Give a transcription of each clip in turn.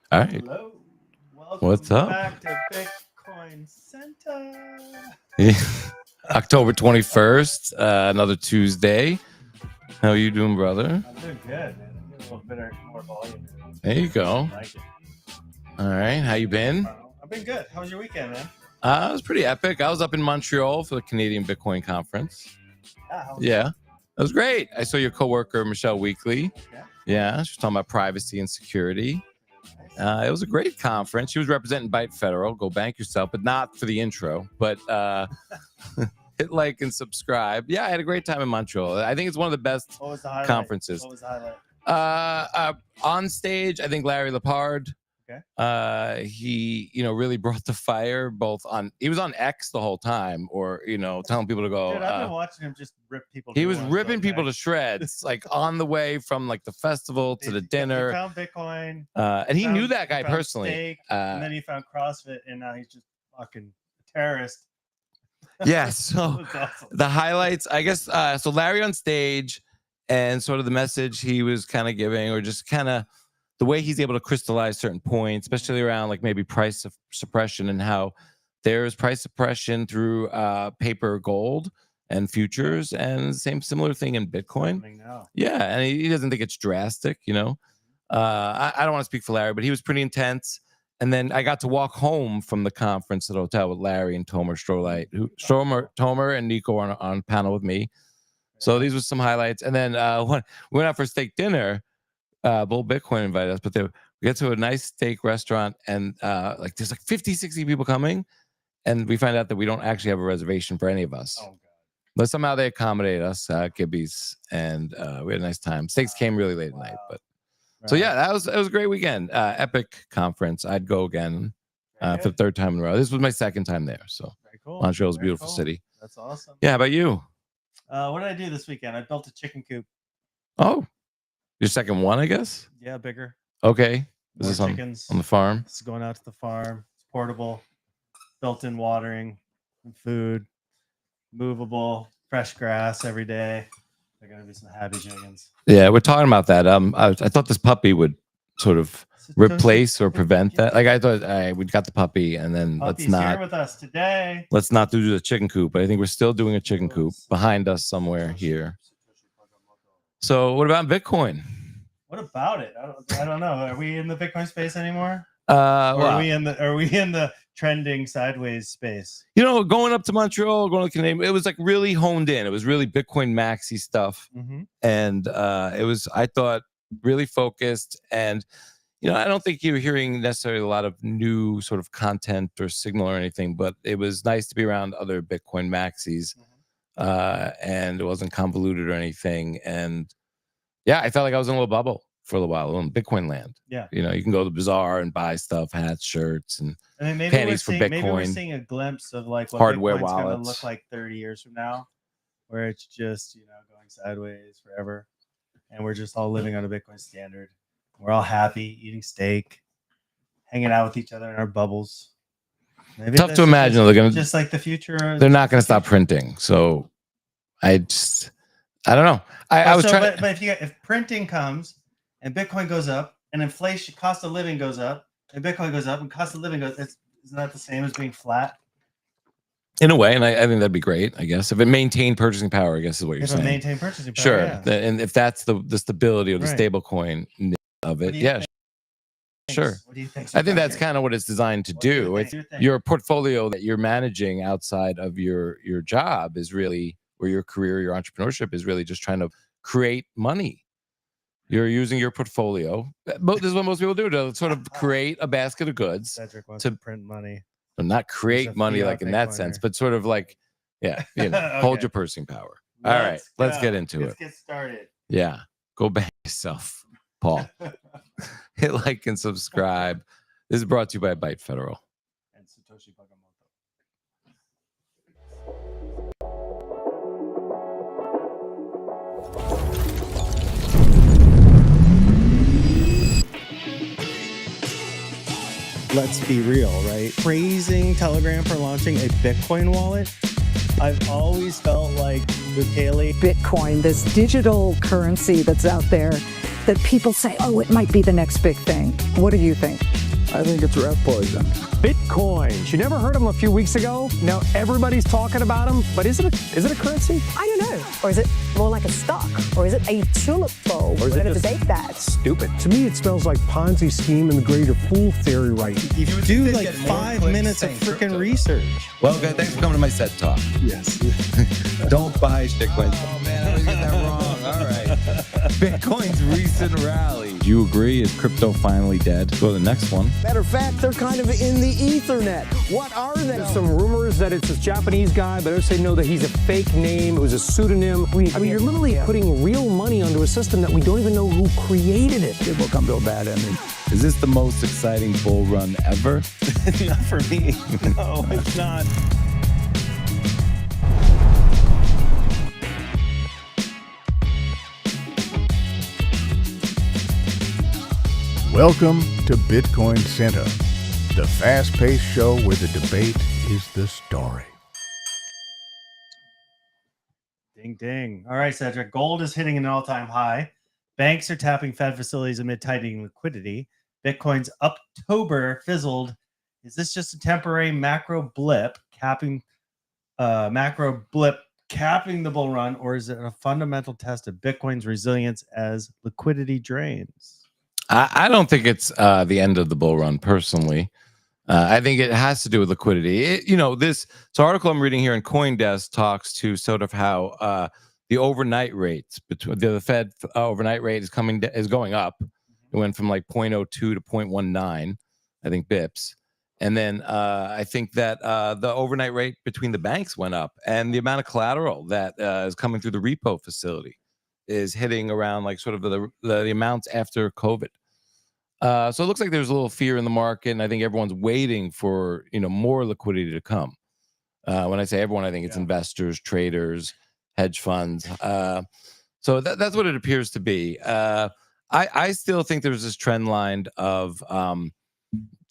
All right. Hello. Welcome What's up? back to BitcoinCenter. October 21st, another Tuesday. How are you doing, brother? I'm doing good, man. I'm getting a little bit more volume. There you go. I like it. All right. How you been? I've been good. How was your weekend, man? It was pretty epic. I was up in Montreal for the Canadian Bitcoin Conference. Yeah. It was great. I saw your coworker, Michelle Weekly. Yeah. She was talking about privacy and security. Nice. It was a great conference. She was representing Byte Federal. Go bank yourself, but not for the intro. But hit like and subscribe. Yeah, I had a great time in Montreal. I think it's one of the best What was the highlight? conferences. What was the highlight? On stage, I think Larry Lepard. Okay. He, really brought the fire he was on X the whole time, or, telling people to go. Dude, I've been watching him just rip people. He was ripping people to shreds, like on the way from like the festival to the dinner. He found Bitcoin. And he knew that guy personally. Steak, and then he found CrossFit, and now he's just fucking a terrorist. Yeah, so awesome. The highlights, I guess, so Larry on stage and sort of the message he was kind of giving, or just kind of the way he's able to crystallize certain points, especially around like maybe price suppression, and how there's price suppression through paper gold and futures, and similar thing in Bitcoin. Yeah, and he doesn't think it's drastic, I don't want to speak for Larry, but he was pretty intense. And then I got to walk home from the conference at the hotel with Larry and Tomer Strolite, Tomer and Nico on panel with me. So these were some highlights. And then we went out for steak dinner. Bull Bitcoin invited us, but we get to a nice steak restaurant, and there's like 50, 60 people coming. And we find out that we don't actually have a reservation for any of us. Oh, God. But somehow they accommodated us, Gibby's, and we had a nice time. Steaks came really late at night, but. So yeah, it was a great weekend. Epic conference. I'd go again for the third time in a row. This was my second time there. So cool. Montreal's a beautiful city. That's awesome. Yeah, how about you? What did I do this weekend? I built a chicken coop. Oh, your second one, I guess? Yeah, bigger. Okay. Is this chickens on the farm? It's going out to the farm. It's portable, built-in watering, and food, movable, fresh grass every day. They're gonna be some happy chickens. Yeah, we're talking about that. I thought this puppy would sort of replace or prevent that. Like I thought we got the puppy, and then Puppy's here with us today. Let's not do the chicken coop, but I think we're still doing a chicken coop behind us somewhere here. So what about Bitcoin? What about it? I don't know. Are we in the Bitcoin space anymore? Are we in the trending sideways space? Going up to Montreal, going to Canada, it was like really honed in. It was really Bitcoin maxi stuff, and it was, I thought, really focused. And I don't think you were hearing necessarily a lot of new sort of content or signal or anything, but it was nice to be around other Bitcoin maxis, and it wasn't convoluted or anything. And yeah, I felt like I was in a little bubble for a little while, a little Bitcoin land. Yeah. You can go to the bazaar and buy stuff, hats, shirts, and panties for Bitcoin. Maybe we're seeing a glimpse of like what hardware Bitcoin's wallets going to look like 30 years from now, where it's just, going sideways forever. And we're just all living on a Bitcoin standard. We're all happy, eating steak, hanging out with each other in our bubbles. Maybe tough to imagine. They're going to just like the future. They're not going to stop printing. So I don't know. I was trying. But if printing comes and Bitcoin goes up, and inflation, cost of living goes up, and Bitcoin goes up, and cost of living goes, isn't that the same as being flat? In a way, and I think that'd be great. I guess if it maintained purchasing power, I guess is what you're saying. Maintain purchasing power. Sure, yeah. And if that's the stability of the stable coin of it, yeah. Sure. What do you think? I think that's kind of what it's designed to do. It's your portfolio that you're managing outside of your job is really, or your career, your entrepreneurship is really just trying to create money. You're using your portfolio. This is what most people do, to sort of create a basket of goods. Cedric wants to print money. Not create money like in that sense, but sort of like, okay. Hold your purchasing power. All right, let's get into it. Let's get started. Yeah, go back yourself, Paul. Hit like and subscribe. This is brought to you by Byte Federal and Satoshi Nakamoto. Let's be real, right? Praising Telegram for launching a Bitcoin wallet. I've always felt like Kaylee. Bitcoin, this digital currency that's out there that people say, oh, it might be the next big thing. What do you think? I think it's rat poison. Bitcoin. You never heard of them a few weeks ago? Now everybody's talking about them, but is it a currency? I don't know. Or is it more like a stock? Or is it a tulip bulb? We're going to debate that. Stupid. To me, it smells like Ponzi scheme and the greater fool theory, right? If you do like 5 minutes of freaking research. Well, okay, thanks for coming to my set talk. Yes. Don't buy shitcoins. Oh man, I always get that wrong. All right. Bitcoin's recent rally. Do you agree? Is crypto finally dead? Go to the next one. Matter of fact, they're kind of in the Ethernet. What are they? There's some rumors that it's this Japanese guy, but others say no, that he's a fake name. It was a pseudonym. I mean, you're literally putting real money onto a system that we don't even know who created it. It will come to a bad ending. Is this the most exciting bull run ever? Not for me. No, it's not. Welcome to BitcoinCenter, the fast-paced show where the debate is the story. Ding, ding. All right, Cedric. Gold is hitting an all-time high. Banks are tapping Fed facilities amid tightening liquidity. Bitcoin's October fizzled. Is this just a temporary macro blip capping the bull run, or is it a fundamental test of Bitcoin's resilience as liquidity drains? I don't think it's the end of the bull run, personally. I think it has to do with liquidity. This article I'm reading here in CoinDesk talks to sort of how the overnight rates between the Fed overnight rate is going up. It went from like 0.02 to 0.19, I think, bips. And then I think that the overnight rate between the banks went up, and the amount of collateral that is coming through the repo facility is hitting around like sort of the amounts after COVID. So it looks like there's a little fear in the market, and I think everyone's waiting for more liquidity to come. When I say everyone, I think it's investors, traders, hedge funds. So that's what it appears to be. I still think there's this trend line of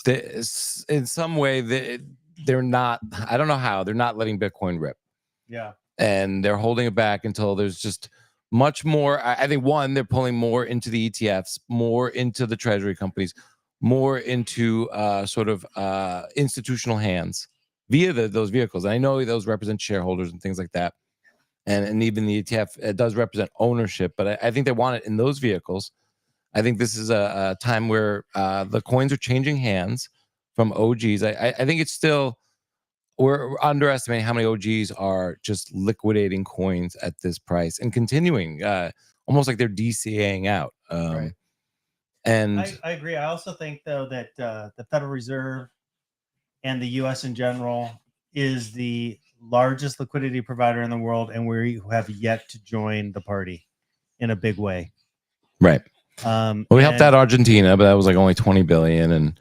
in some way they're not. I don't know how they're not letting Bitcoin rip. Yeah, and they're holding it back until there's just much more. I think one, they're pulling more into the ETFs, more into the treasury companies, more into sort of institutional hands via those vehicles. And I know those represent shareholders and things like that. And even the ETF, it does represent ownership, but I think they want it in those vehicles. I think this is a time where the coins are changing hands from OGs. I think it's still, we're underestimating how many OGs are just liquidating coins at this price and continuing, almost like they're DCAing out. Right. And I agree. I also think, though, that the Federal Reserve and the U.S. in general is the largest liquidity provider in the world, and we have yet to join the party in a big way. Right. We helped out Argentina, but that was like only 20 billion, and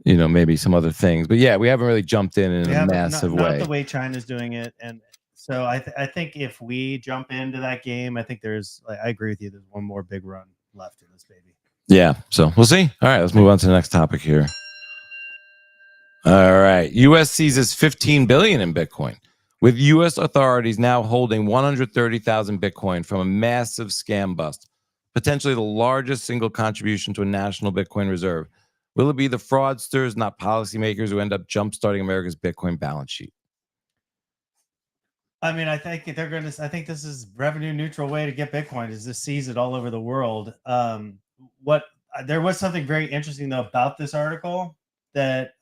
maybe some other things. But yeah, we haven't really jumped in a massive way. Not the way China's doing it. And so I think if we jump into that game, I think I agree with you. There's one more big run left in this baby. Yeah. So we'll see. All right, let's move on to the next topic here. All right. U.S. seizes 15 billion in Bitcoin, with U.S. authorities now holding 130,000 Bitcoin from a massive scam bust, potentially the largest single contribution to a national Bitcoin reserve. Will it be the fraudsters, not policymakers, who end up jumpstarting America's Bitcoin balance sheet? I mean, I think I think this is revenue neutral way to get Bitcoin, is to seize it all over the world. There was something very interesting, though, about this article that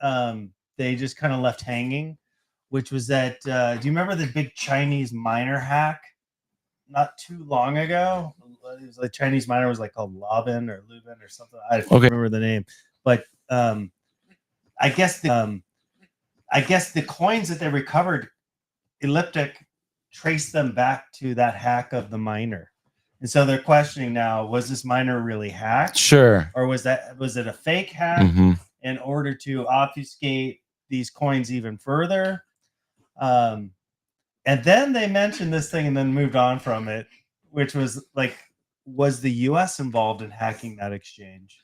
they just kind of left hanging, which was that, do you remember the big Chinese miner hack not too long ago? It was like Chinese miner was like called Lubin or something. I don't remember the name. But I guess the coins that they recovered, Elliptic traced them back to that hack of the miner, and so they're questioning now: was this miner really hacked? Sure. Or was it a fake hack in order to obfuscate these coins even further? And then they mentioned this thing and then moved on from it, which was like, was the U.S. involved in hacking that exchange?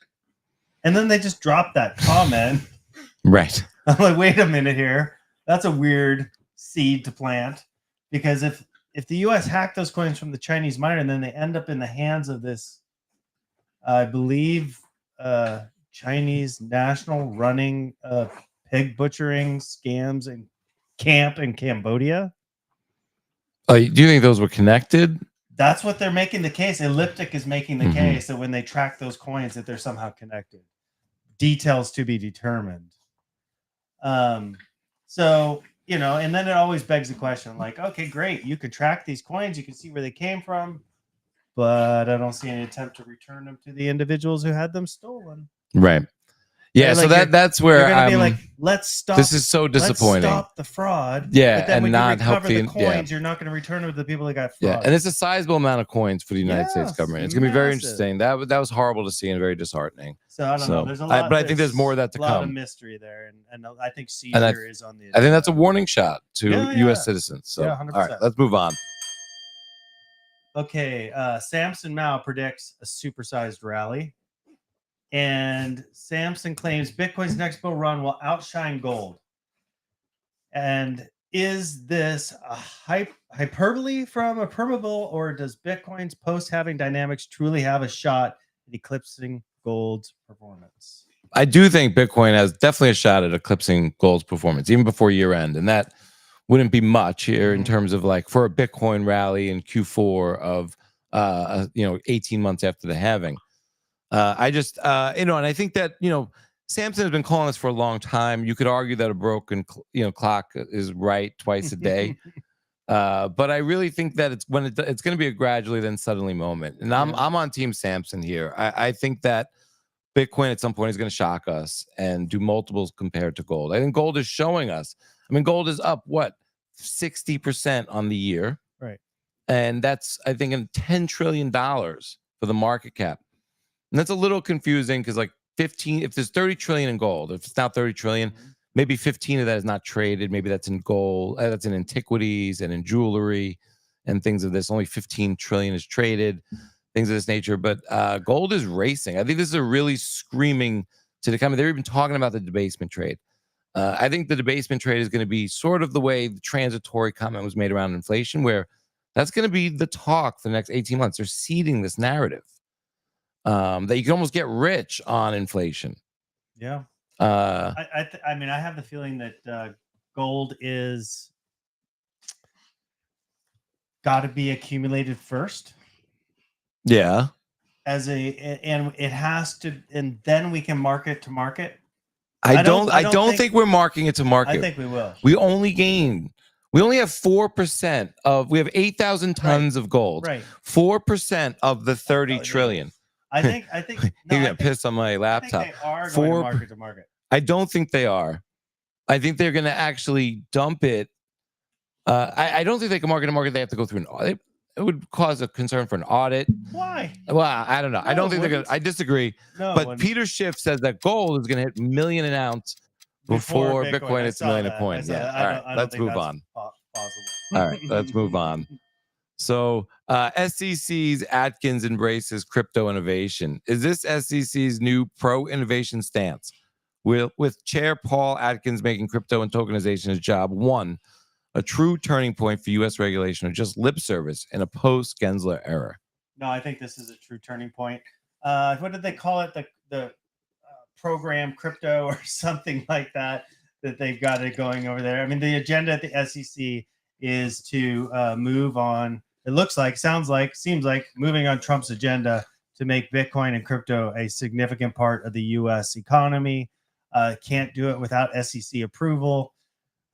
And then they just dropped that comment. Right. I'm like, wait a minute here. That's a weird seed to plant, because if if the U.S. hacked those coins from the Chinese miner and then they end up in the hands of this, I believe, Chinese national running pig butchering scams and camp in Cambodia. Do you think those were connected? That's what they're making the case. Elliptic is making the case that when they track those coins that they're somehow connected. Details to be determined. So, you know, and then it always begs the question, like, okay, great, you can track these coins, you can see where they came from, but I don't see any attempt to return them to the individuals who had them stolen. Right. Yeah, Like, so that's where you're gonna I'm be like, let's stop. This is so disappointing. Let's stop the fraud. Yeah, but then and when not you help recover the the coins, you're not going to return them to the people that got fraud. Yeah, and it's a sizable amount of coins for the United States government. It's going to be very massive. interesting. That was horrible to see and very disheartening. So I don't know. There's a lot, but I think there's more of that to a lot of come. mystery there, and I think seizure is on the. I think that's a warning shot to Yeah, U.S. citizens. So, Yeah, all 100%. right, let's move on. Okay, Samson Mao predicts a supersized rally, and Samson claims Bitcoin's next bull run will outshine gold. And is this a hyperbole from a permabull, or does Bitcoin's post-halving dynamics truly have a shot at eclipsing gold's performance? I do think Bitcoin has definitely a shot at eclipsing gold's performance, even before year end, and that wouldn't be much here in terms of like for a Bitcoin rally in Q4 of 18 months after the halving. I just and I think that Samson has been calling us for a long time. You could argue that a broken clock is right twice a day, but I really think that it's going to be a gradually then suddenly moment. And I'm on Team Samson here. I think that Bitcoin at some point is going to shock us and do multiples compared to gold. I think gold is showing us. I mean, gold is up 60% on the year, right? And that's I think $10 trillion for the market cap. And that's a little confusing because like 15, if there's 30 trillion in gold, if it's now 30 trillion, maybe 15 of that is not traded. Maybe that's in gold, that's in antiquities and in jewelry and things of this. Only 15 trillion is traded, things of this nature. But gold is racing. I think this is a really screaming to the company. They're even talking about the debasement trade. I think the debasement trade is going to be sort of the way the transitory comment was made around inflation, where that's going to be the talk for the next 18 months. They're seeding this narrative. That you can almost get rich on inflation. Yeah. I mean, I have the feeling that gold is got to be accumulated first. Yeah. And it has to, and then we can market to market. I don't think we're marking it to market. I think we will. We only have 4% of, we have 8,000 tons of gold. Right. 4% of the 30 trillion. I think you got pissed on my laptop. I think they are going to market to market. I don't think they are. I think they're going to actually dump it. I don't think they can market to market. They have to go through an audit. It would cause a concern for an audit. Why? Well, I don't know. I don't think they're going to. I disagree. No, but Peter Schiff says that gold is going to hit $1 million an ounce before Bitcoin hits $1 million a coin. Yeah. All right. Let's move on. All right. Let's move on. So SEC's Atkins embraces crypto innovation. Is this SEC's new pro-innovation stance? With Chair Paul Atkins making crypto and tokenization his job one, a true turning point for U.S. regulation or just lip service in a post-Gensler era? No, I think this is a true turning point. What did they call it? The program crypto or something like that they've got it going over there. I mean, the agenda at the SEC is to move on. It seems like moving on Trump's agenda to make Bitcoin and crypto a significant part of the U.S. economy. Can't do it without SEC approval.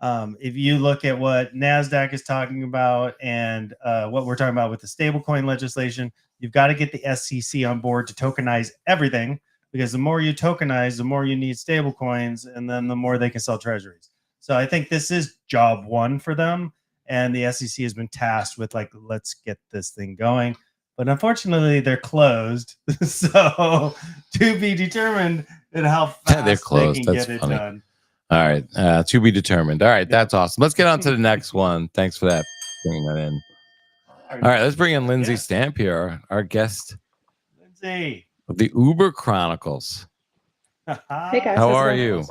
If you look at what NASDAQ is talking about and what we're talking about with the stablecoin legislation, you've got to get the SEC on board to tokenize everything, because the more you tokenize, the more you need stablecoins, and then the more they can sell treasuries. So I think this is job one for them. And the SEC has been tasked with let's get this thing going. But unfortunately, they're closed. So to be determined in how fast they're closed. they can That's get funny. it done. All right. To be determined. All right. That's awesome. Let's get on to the next one. Thanks for that. Bringing that in. All right. Let's bring in Lindsay Stamp here, our guest. Lindsay. Of the Uber Chronicles. Hey guys. How are you?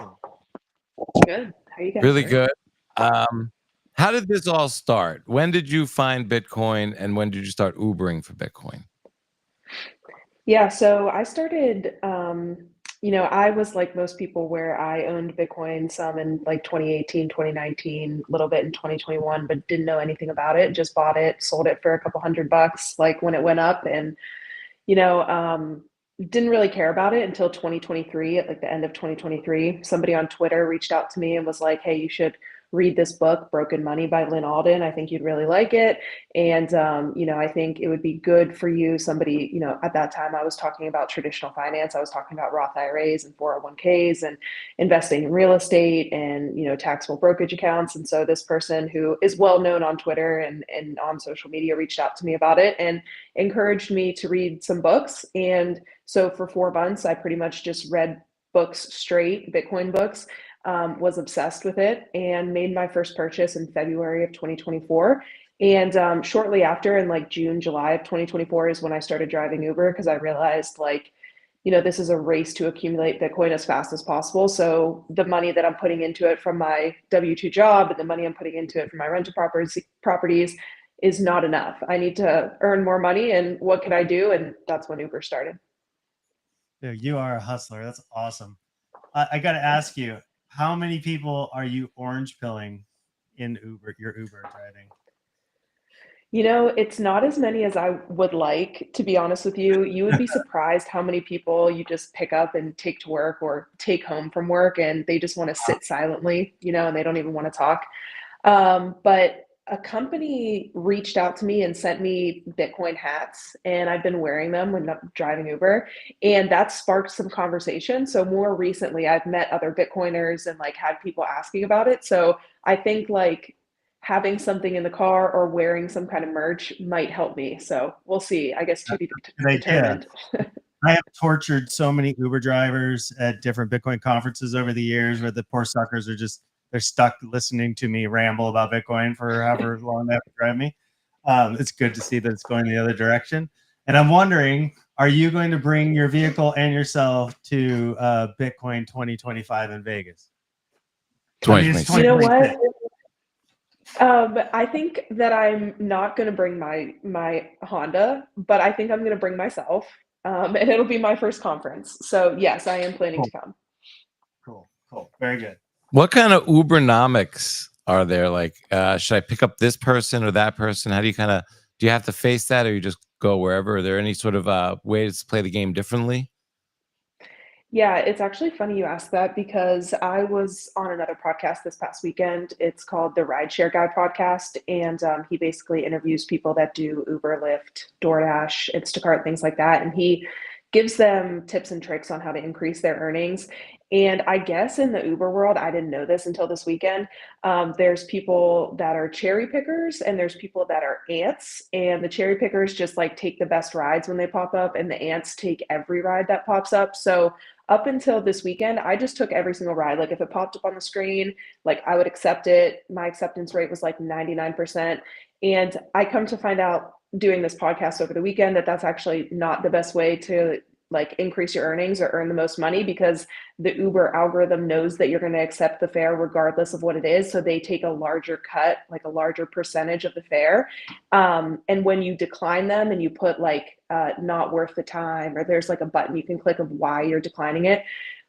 Good. How are you guys? Really good. How did this all start? When did you find Bitcoin, and when did you start Ubering for Bitcoin? Yeah, so I started, I was like most people where I owned Bitcoin some in like 2018, 2019, a little bit in 2021, but didn't know anything about it. Just bought it, sold it for a couple $100 like when it went up, and you know, didn't really care about it until 2023. At like the end of 2023, somebody on Twitter reached out to me and was like, "Hey, you should read this book, Broken Money by Lynn Alden. I think you'd really like it. And, I think it would be good for you." Somebody, at that time I was talking about traditional finance. I was talking about Roth IRAs and 401ks and investing in real estate and, taxable brokerage accounts. And so this person who is well known on Twitter and on social media reached out to me about it and encouraged me to read some books. And so for 4 months, I pretty much just read books straight, Bitcoin books. Was obsessed with it and made my first purchase in February of 2024. And shortly after, in like June, July of 2024, is when I started driving Uber because I realized this is a race to accumulate Bitcoin as fast as possible. So the money that I'm putting into it from my W-2 job and the money I'm putting into it from my rental properties is not enough. I need to earn more money. And what can I do? And that's when Uber started. Dude, you are a hustler. That's awesome. I got to ask you, how many people are you orange pilling in your Uber driving? It's not as many as I would like, to be honest with you. You would be surprised how many people you just pick up and take to work or take home from work, and they just want to sit silently, and they don't even want to talk. But a company reached out to me and sent me Bitcoin hats, and I've been wearing them when I'm driving Uber, and that sparked some conversation. So more recently, I've met other Bitcoiners and had people asking about it. So I think having something in the car or wearing some kind of merch might help me. So we'll see. I guess to be determined. I have tortured so many Uber drivers at different Bitcoin conferences over the years where the poor suckers are they're stuck listening to me ramble about Bitcoin for however long they have to drive me. It's good to see that it's going the other direction. And I'm wondering, are you going to bring your vehicle and yourself to Bitcoin 2025 in Vegas? 2026. You know what? I think that I'm not going to bring my Honda, but I think I'm going to bring myself, and it'll be my first conference. So yes, I am planning to come. Cool. Very good. What kind of Ubernomics are there? Should I pick up this person or that person? How do you do you have to face that, or you just go wherever? Are there any sort of ways to play the game differently? Yeah, it's actually funny you asked that because I was on another podcast this past weekend. It's called the Rideshare Guy podcast, and he basically interviews people that do Uber, Lyft, DoorDash, Instacart, things like that, and he gives them tips and tricks on how to increase their earnings. And I guess in the Uber world, I didn't know this until this weekend. There's people that are cherry pickers and there's people that are ants. And the cherry pickers just take the best rides when they pop up, and the ants take every ride that pops up. So up until this weekend, I just took every single ride. If it popped up on the screen, I would accept it. My acceptance rate was 99%. And I come to find out doing this podcast over the weekend that that's actually not the best way to increase your earnings or earn the most money, because the Uber algorithm knows that you're going to accept the fare regardless of what it is. So they take a larger cut, a larger percentage of the fare. And when you decline them and you put not worth the time, or there's a button you can click of why you're declining it.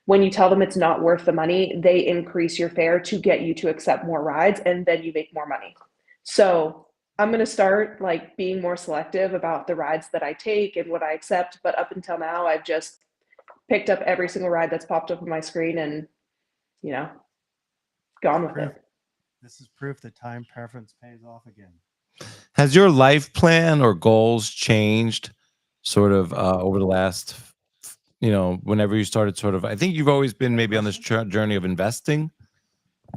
When you tell them it's not worth the money, they increase your fare to get you to accept more rides, and then you make more money. So I'm going to start being more selective about the rides that I take and what I accept. But up until now, I've just picked up every single ride that's popped up on my screen and, gone with it. This is proof that time preference pays off again. Has your life plan or goals changed over the last, whenever you started I think you've always been maybe on this journey of investing.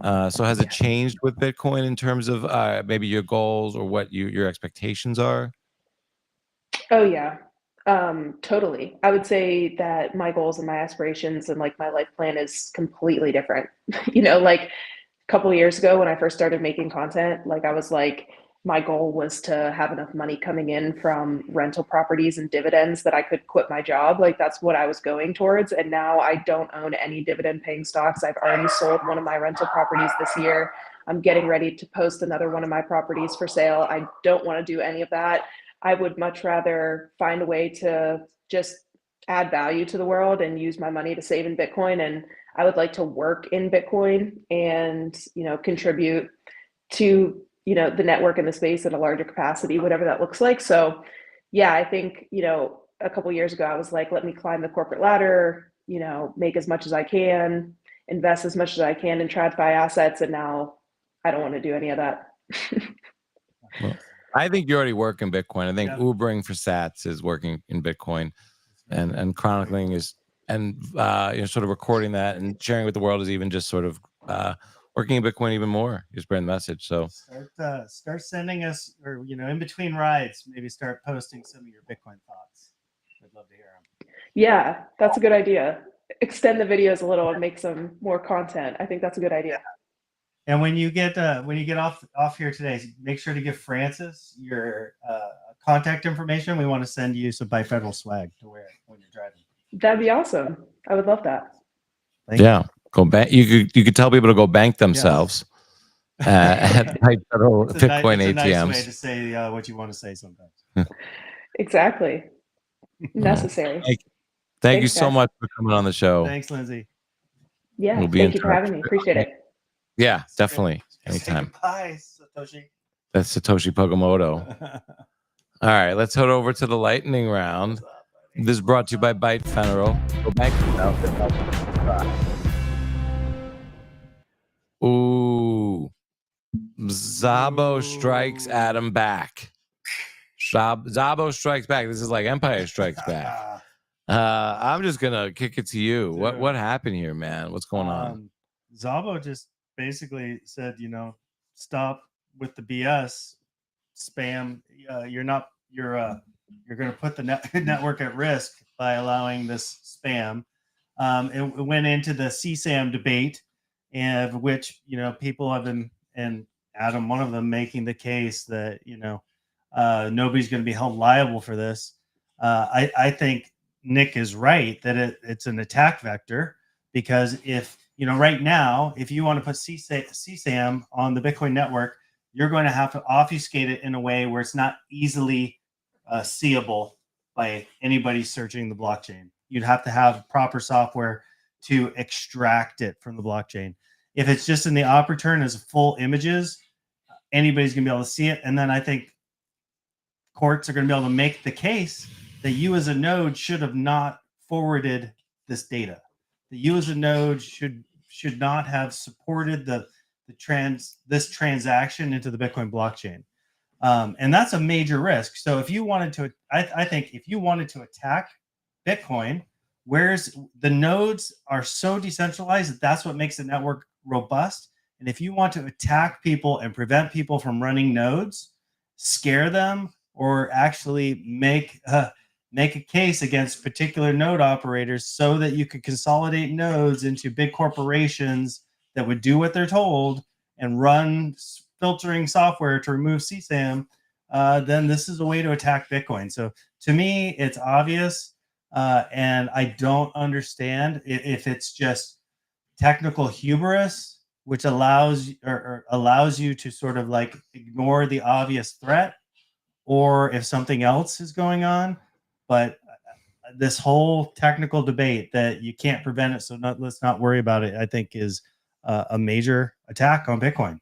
So has it changed with Bitcoin in terms of maybe your goals or what your expectations are? Oh yeah, totally. I would say that my goals and my aspirations and my life plan is completely different. A couple of years ago when I first started making content, I was my goal was to have enough money coming in from rental properties and dividends that I could quit my job. Like that's what I was going towards. And now I don't own any dividend paying stocks. I've already sold one of my rental properties this year. I'm getting ready to post another one of my properties for sale. I don't want to do any of that. I would much rather find a way to just add value to the world and use my money to save in Bitcoin. And I would like to work in Bitcoin and, contribute to, the network and the space at a larger capacity, whatever that looks like. So yeah, I think, a couple years ago, I was like, let me climb the corporate ladder, make as much as I can, invest as much as I can in TradFi assets. And now I don't want to do any of that. Well, I think you already work in Bitcoin. I think Ubering for Sats is working in Bitcoin, and chronicling is, and sort of recording that and sharing with the world is even just sort of working in Bitcoin even more. You spread the message. So start sending us, or in between rides, maybe start posting some of your Bitcoin thoughts. I'd love to hear them. Yeah, that's a good idea. Extend the videos a little and make some more content. I think that's a good idea. And when you get off here today, make sure to give Francis your contact information. We want to send you some bifederal swag to wear when you're driving. That'd be awesome. I would love that. Thank you. Go bank. You could tell people to go bank themselves at federal Bitcoin ATMs. It's a nice way to say what you want to say sometimes. Exactly. Necessary. Thank you so much for coming on the show. Thanks, Lindsay. Yeah, thank you for having me. Appreciate it. Yeah, definitely. Anytime. Bye, Satoshi. That's Satoshi Pogomoto. All right, let's head over to the lightning round. This is brought to you by BitcoinCenter. Go back to Ooh. Szabo strikes Adam back. Szabo strikes back. This is like Empire Strikes Back. I'm just gonna kick it to you. What happened here, man? What's going on? Szabo just basically said, stop with the BS spam. You're going to put the network at risk by allowing this spam. It went into the CSAM debate, of which people have been, and Adam, one of them, making the case that nobody's going to be held liable for this. I think Nick is right that it's an attack vector, because if right now, if you want to put CSAM on the Bitcoin network, you're going to have to obfuscate it in a way where it's not easily seeable by anybody searching the blockchain. You'd have to have proper software to extract it from the blockchain. If it's just in the op return as full images, anybody's going to be able to see it. And then I think courts are going to be able to make the case that you as a node should have not forwarded this data. That you as a node should not have supported this transaction into the Bitcoin blockchain. And that's a major risk. So if you wanted to, I think if you wanted to attack Bitcoin, whereas the nodes are so decentralized, that's what makes the network robust. And if you want to attack people and prevent people from running nodes, scare them, or actually make a case against particular node operators so that you could consolidate nodes into big corporations that would do what they're told and run filtering software to remove CSAM, then this is a way to attack Bitcoin. So to me, it's obvious, and I don't understand if it's just technical hubris, which allows you to sort of like ignore the obvious threat, or if something else is going on. But this whole technical debate that you can't prevent it, so let's not worry about it, I think is a major attack on Bitcoin.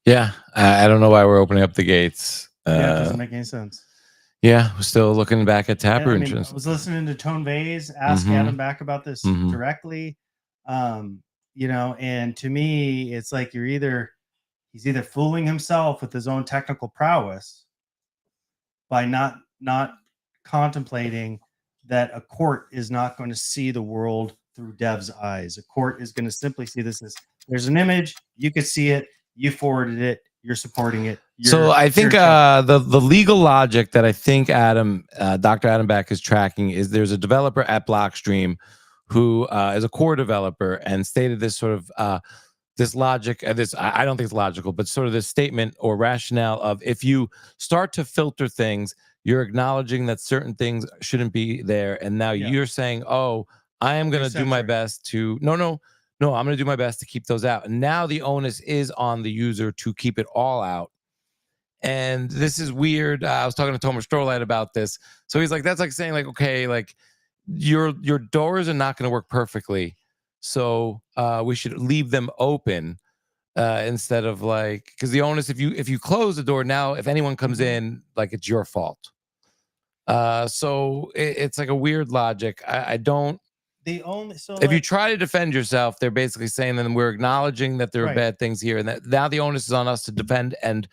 Yeah, I don't know why we're opening up the gates. It doesn't make any sense. Yeah, we're still looking back at Taproot. I was listening to Tone Vase ask Adam back about this directly. And to me, it's like he's either fooling himself with his own technical prowess by not contemplating that a court is not going to see the world through devs' eyes. A court is going to simply see this as there's an image, you could see it, you forwarded it, you're supporting it. So I think the legal logic that I think Dr. Adam Back is tracking is there's a developer at Blockstream who is a core developer and stated this sort of this logic, I don't think it's logical, but sort of this statement or rationale of if you start to filter things, you're acknowledging that certain things shouldn't be there, and now you're saying, "Oh, I am going to do my best to no, I'm going to do my best to keep those out." And now the onus is on the user to keep it all out. And this is weird. I was talking to Tomer Strolight about this. So he's like, that's like saying, like, okay, like your doors are not going to work perfectly, so we should leave them open instead of like, because the onus, if you close the door now, if anyone comes in, like it's your fault. So it's like a weird logic. I don't. If you try to defend yourself, they're basically saying then we're acknowledging that there are bad things here, and that now the onus is on us to defend and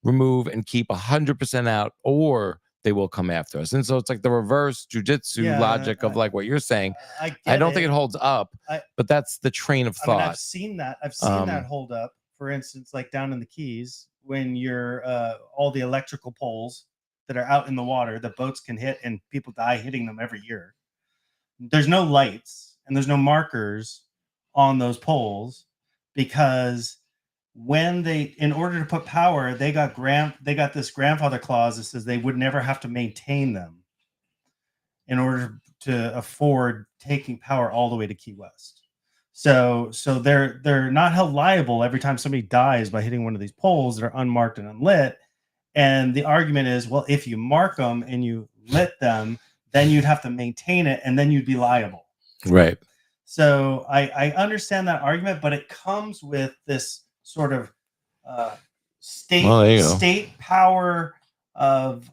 remove and keep 100% out, or they will come after us. And so it's like the reverse jujitsu logic of like what you're saying. I don't think it holds up, but that's the train of thought. I've seen that. I've seen that hold up. For instance, like down in the Keys, when you're all the electrical poles that are out in the water that boats can hit, and people die hitting them every year. There's no lights and there's no markers on those poles because when they, in order to put power, they got this grandfather clause that says they would never have to maintain them in order to afford taking power all the way to Key West. So they're not held liable every time somebody dies by hitting one of these poles that are unmarked and unlit. And the argument is, well, if you mark them and you lit them, then you'd have to maintain it, and then you'd be liable. Right. So I understand that argument, but it comes with this sort of state power of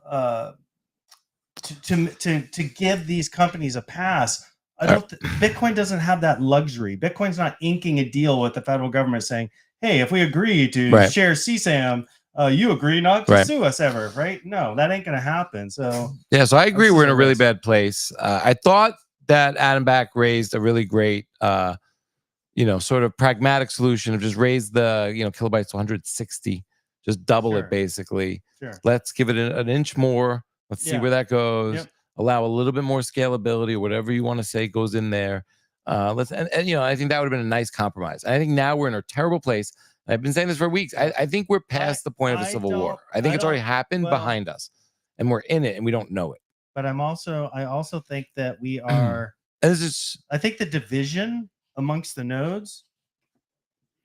to give these companies a pass. Bitcoin doesn't have that luxury. Bitcoin's not inking a deal with the federal government saying, "Hey, if we agree to share CSAM, you agree not to sue us ever," right? No, that ain't gonna happen. So yeah, so I agree we're in a really bad place. I thought that Adam Back raised a really great sort of pragmatic solution of just raise the kilobytes to 160, just double it basically. Let's give it an inch more. Let's see where that goes. Allow a little bit more scalability or whatever you want to say goes in there. I think that would have been a nice compromise. I think now we're in a terrible place. I've been saying this for weeks. I think we're past the point of the Civil War. I think it's already happened behind us, and we're in it, and we don't know it. But I also think that we are. I think the division amongst the nodes,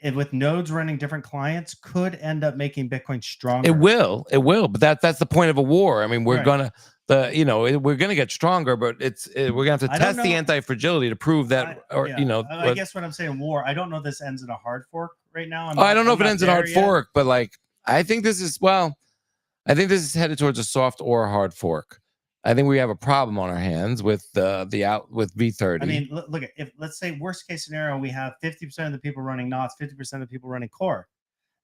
and with nodes running different clients, could end up making Bitcoin stronger. It will. But that's the point of a war. I mean, we're gonna. We're going to get stronger, but we're going to have to test the anti-fragility to prove that, I guess what I'm saying, war. I don't know if this ends in a hard fork right now. I don't know if it ends in a hard fork, but like, I think this is headed towards a soft or a hard fork. I think we have a problem on our hands with with V30. I mean, look at, if let's say worst case scenario, we have 50% of the people running knots, 50% of the people running core.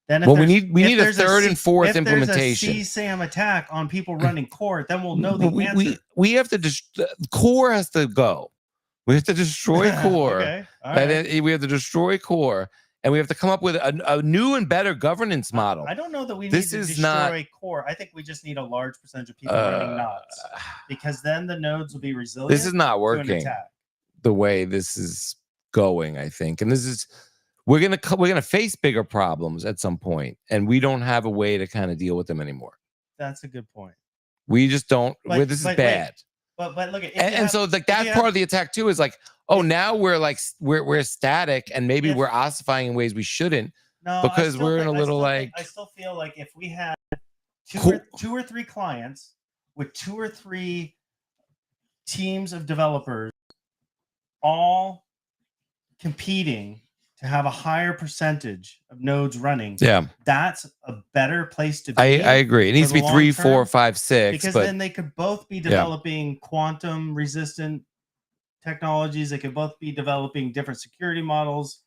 Then we need a third and fourth implementation. If there's a CSAM attack on people running core, then we'll know the answer. We have to core has to go. We have to destroy core. Okay. All right. We have to destroy core, and we have to come up with a new and better governance model. I don't know that we need to destroy core. I think we just need a large percentage of people running knots, because then the nodes will be resilient. This is not working the way this is going, I think, and this is. We're gonna face bigger problems at some point, and we don't have a way to kind of deal with them anymore. That's a good point. We just don't. This is bad. But look at so like that part of the attack too is like, oh, now we're like we're static, and maybe we're ossifying in ways we shouldn't because we're in a little I still feel like if we had two or three clients with 2 or 3 teams of developers all competing to have a higher percentage of nodes running, that's a better place to be. I agree. It needs to be 3, 4, 5, 6, because then they could both be developing quantum resistant technologies. They could both be developing different security models.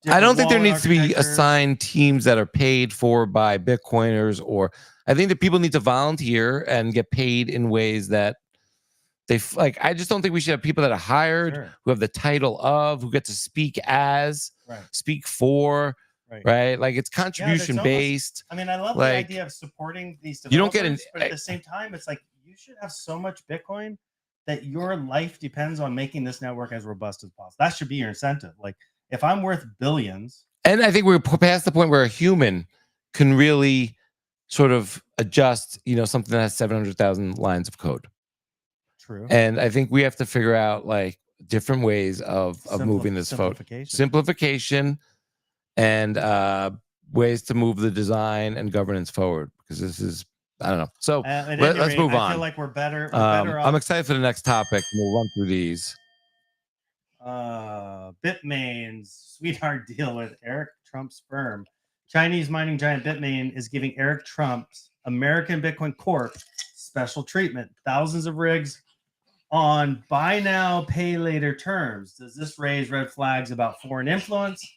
I don't think there needs to be assigned teams that are paid for by Bitcoiners, or I think that people need to volunteer and get paid in ways that they like. I just don't think we should have people that are hired who have the title of, who get to speak as, speak for, right? Like it's contribution based. I mean, I love the idea of supporting these developers, you don't get but at the same time, it's like you should have so much Bitcoin that your life depends on making this network as robust as possible. That should be your incentive. Like if I'm worth billions, And I think we're past the point where a human can really sort of adjust, something that has 700,000 lines of code. True. And I think we have to figure out like different ways of moving this forward. Simplification and ways to move the design and governance forward, because this is, I don't know. So let's move on. I feel like we're better off. I'm excited for the next topic. We'll run through these. Bitmain's sweetheart deal with Eric Trump's firm. Chinese mining giant Bitmain is giving Eric Trump's American Bitcoin Corp special treatment. Thousands of rigs on buy now, pay later terms. Does this raise red flags about foreign influence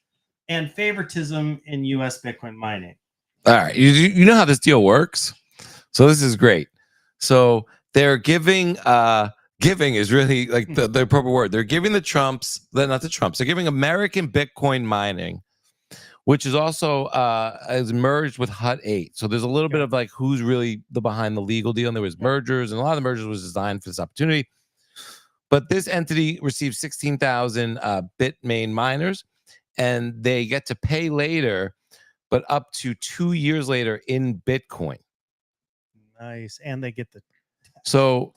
and favoritism in U.S. Bitcoin mining? All right. You know how this deal works? So this is great. So they're giving, giving is really like the appropriate word. They're giving the Trumps, not the Trumps, they're giving American Bitcoin mining, which is also is merged with Hut 8. So there's a little bit of like who's really behind the legal deal. And there was mergers, and a lot of the mergers was designed for this opportunity. But this entity received 16,000 Bitmain miners, and they get to pay later, but up to 2 years later in Bitcoin. Nice. And they get the so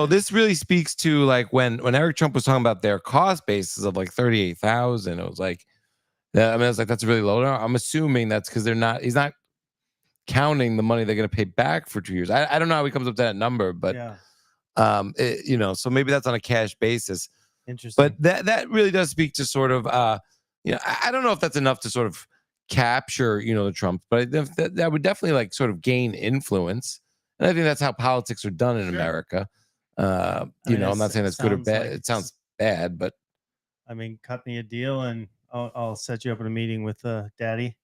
this really speaks to like when Eric Trump was talking about their cost basis of like 38,000, it was like, I was like, that's really low. I'm assuming that's because he's not counting the money they're going to pay back for 2 years. I don't know how he comes up to that number, but so maybe that's on a cash basis. Interesting. But that really does speak to sort of, I don't know if that's enough to sort of capture, the Trump, but that would definitely like sort of gain influence. And I think that's how politics are done in America. I'm not saying that's good or bad. It sounds bad, but I mean, cut me a deal and I'll set you up in a meeting with Daddy.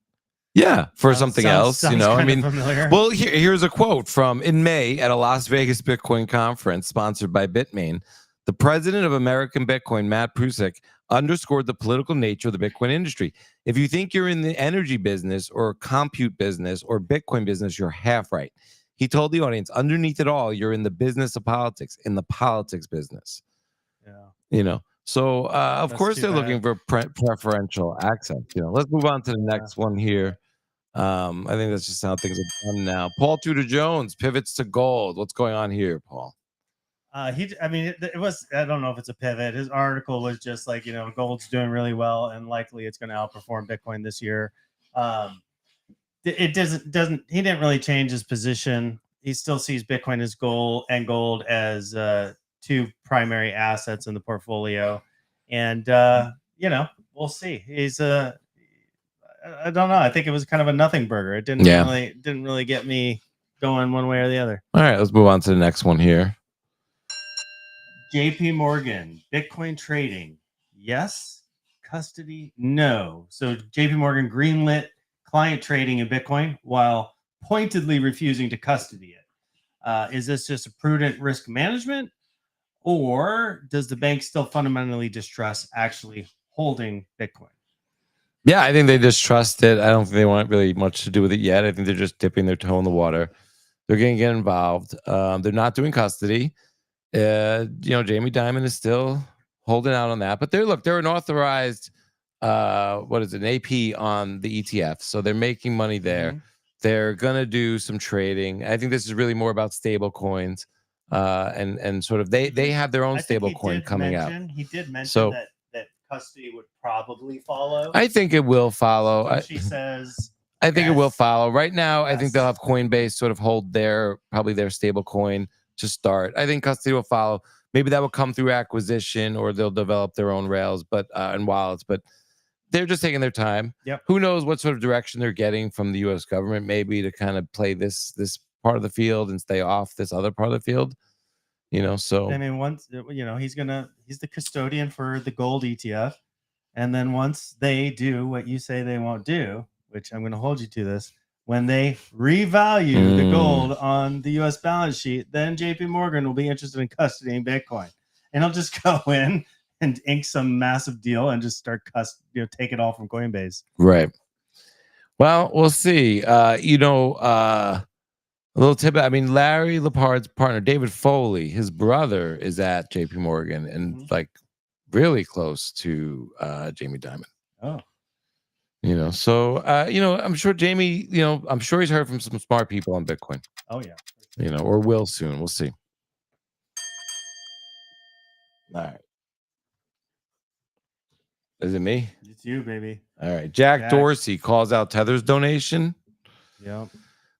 Yeah, for something else, familiar. Well, here's a quote from in May at a Las Vegas Bitcoin conference sponsored by Bitmain. The president of American Bitcoin, Matt Prusik, underscored the political nature of the Bitcoin industry. If you think you're in the energy business or compute business or Bitcoin business, you're half right. He told the audience, underneath it all, you're in the business of politics, in the politics business. Yeah. So, of course, they're looking for preferential access. Let's move on to the next one here. I think that's just how things are done now. Paul Tudor Jones pivots to gold. What's going on here, Paul? It was, I don't know if it's a pivot. His article was just like, gold's doing really well and likely it's going to outperform Bitcoin this year. It doesn't, he didn't really change his position. He still sees Bitcoin as gold as two primary assets in the portfolio. And, we'll see. He's I don't know. I think it was kind of a nothing burger. It didn't really get me going one way or the other. All right, let's move on to the next one here. JP Morgan, Bitcoin trading. Yes. Custody. No. So JP Morgan greenlit client trading in Bitcoin while pointedly refusing to custody it. Is this just a prudent risk management, or does the bank still fundamentally distrust actually holding Bitcoin? Yeah, I think they distrust it. I don't think they want really much to do with it yet. I think they're just dipping their toe in the water. They're going to get involved. They're not doing custody. Jamie Dimon is still holding out on that. But they're an authorized, an AP on the ETF. So they're making money there. Mm-hmm. They're going to do some trading. I think this is really more about stable coins. And sort of they have their own stable coin coming out. He did mention that custody would probably follow. I think it will follow. She says, I think it will follow. Right now, I think they'll have Coinbase sort of hold probably their stable coin to start. I think custody will follow. Maybe that will come through acquisition, or they'll develop their own rails, and wallets. But they're just taking their time. Yep. Who knows what sort of direction they're getting from the U.S. government? Maybe to kind of play this part of the field and stay off this other part of the field. So I mean, once he's the custodian for the gold ETF, and then once they do what you say they won't do, which I'm going to hold you to this, when they revalue the gold on the U.S. balance sheet, then JP Morgan will be interested in custodying Bitcoin, and he'll just go in and ink some massive deal and just start take it all from Coinbase. Right. Well, we'll see. A little tidbit. I mean, Larry Lepard's partner, David Foley, his brother, is at JP Morgan and like really close to Jamie Dimon. Oh. So I'm sure Jamie, I'm sure he's heard from some smart people on Bitcoin. Oh yeah. Or will soon. We'll see. All right. Is it me? It's you, baby. All right. Jack Dorsey calls out Tether's donation. Yep.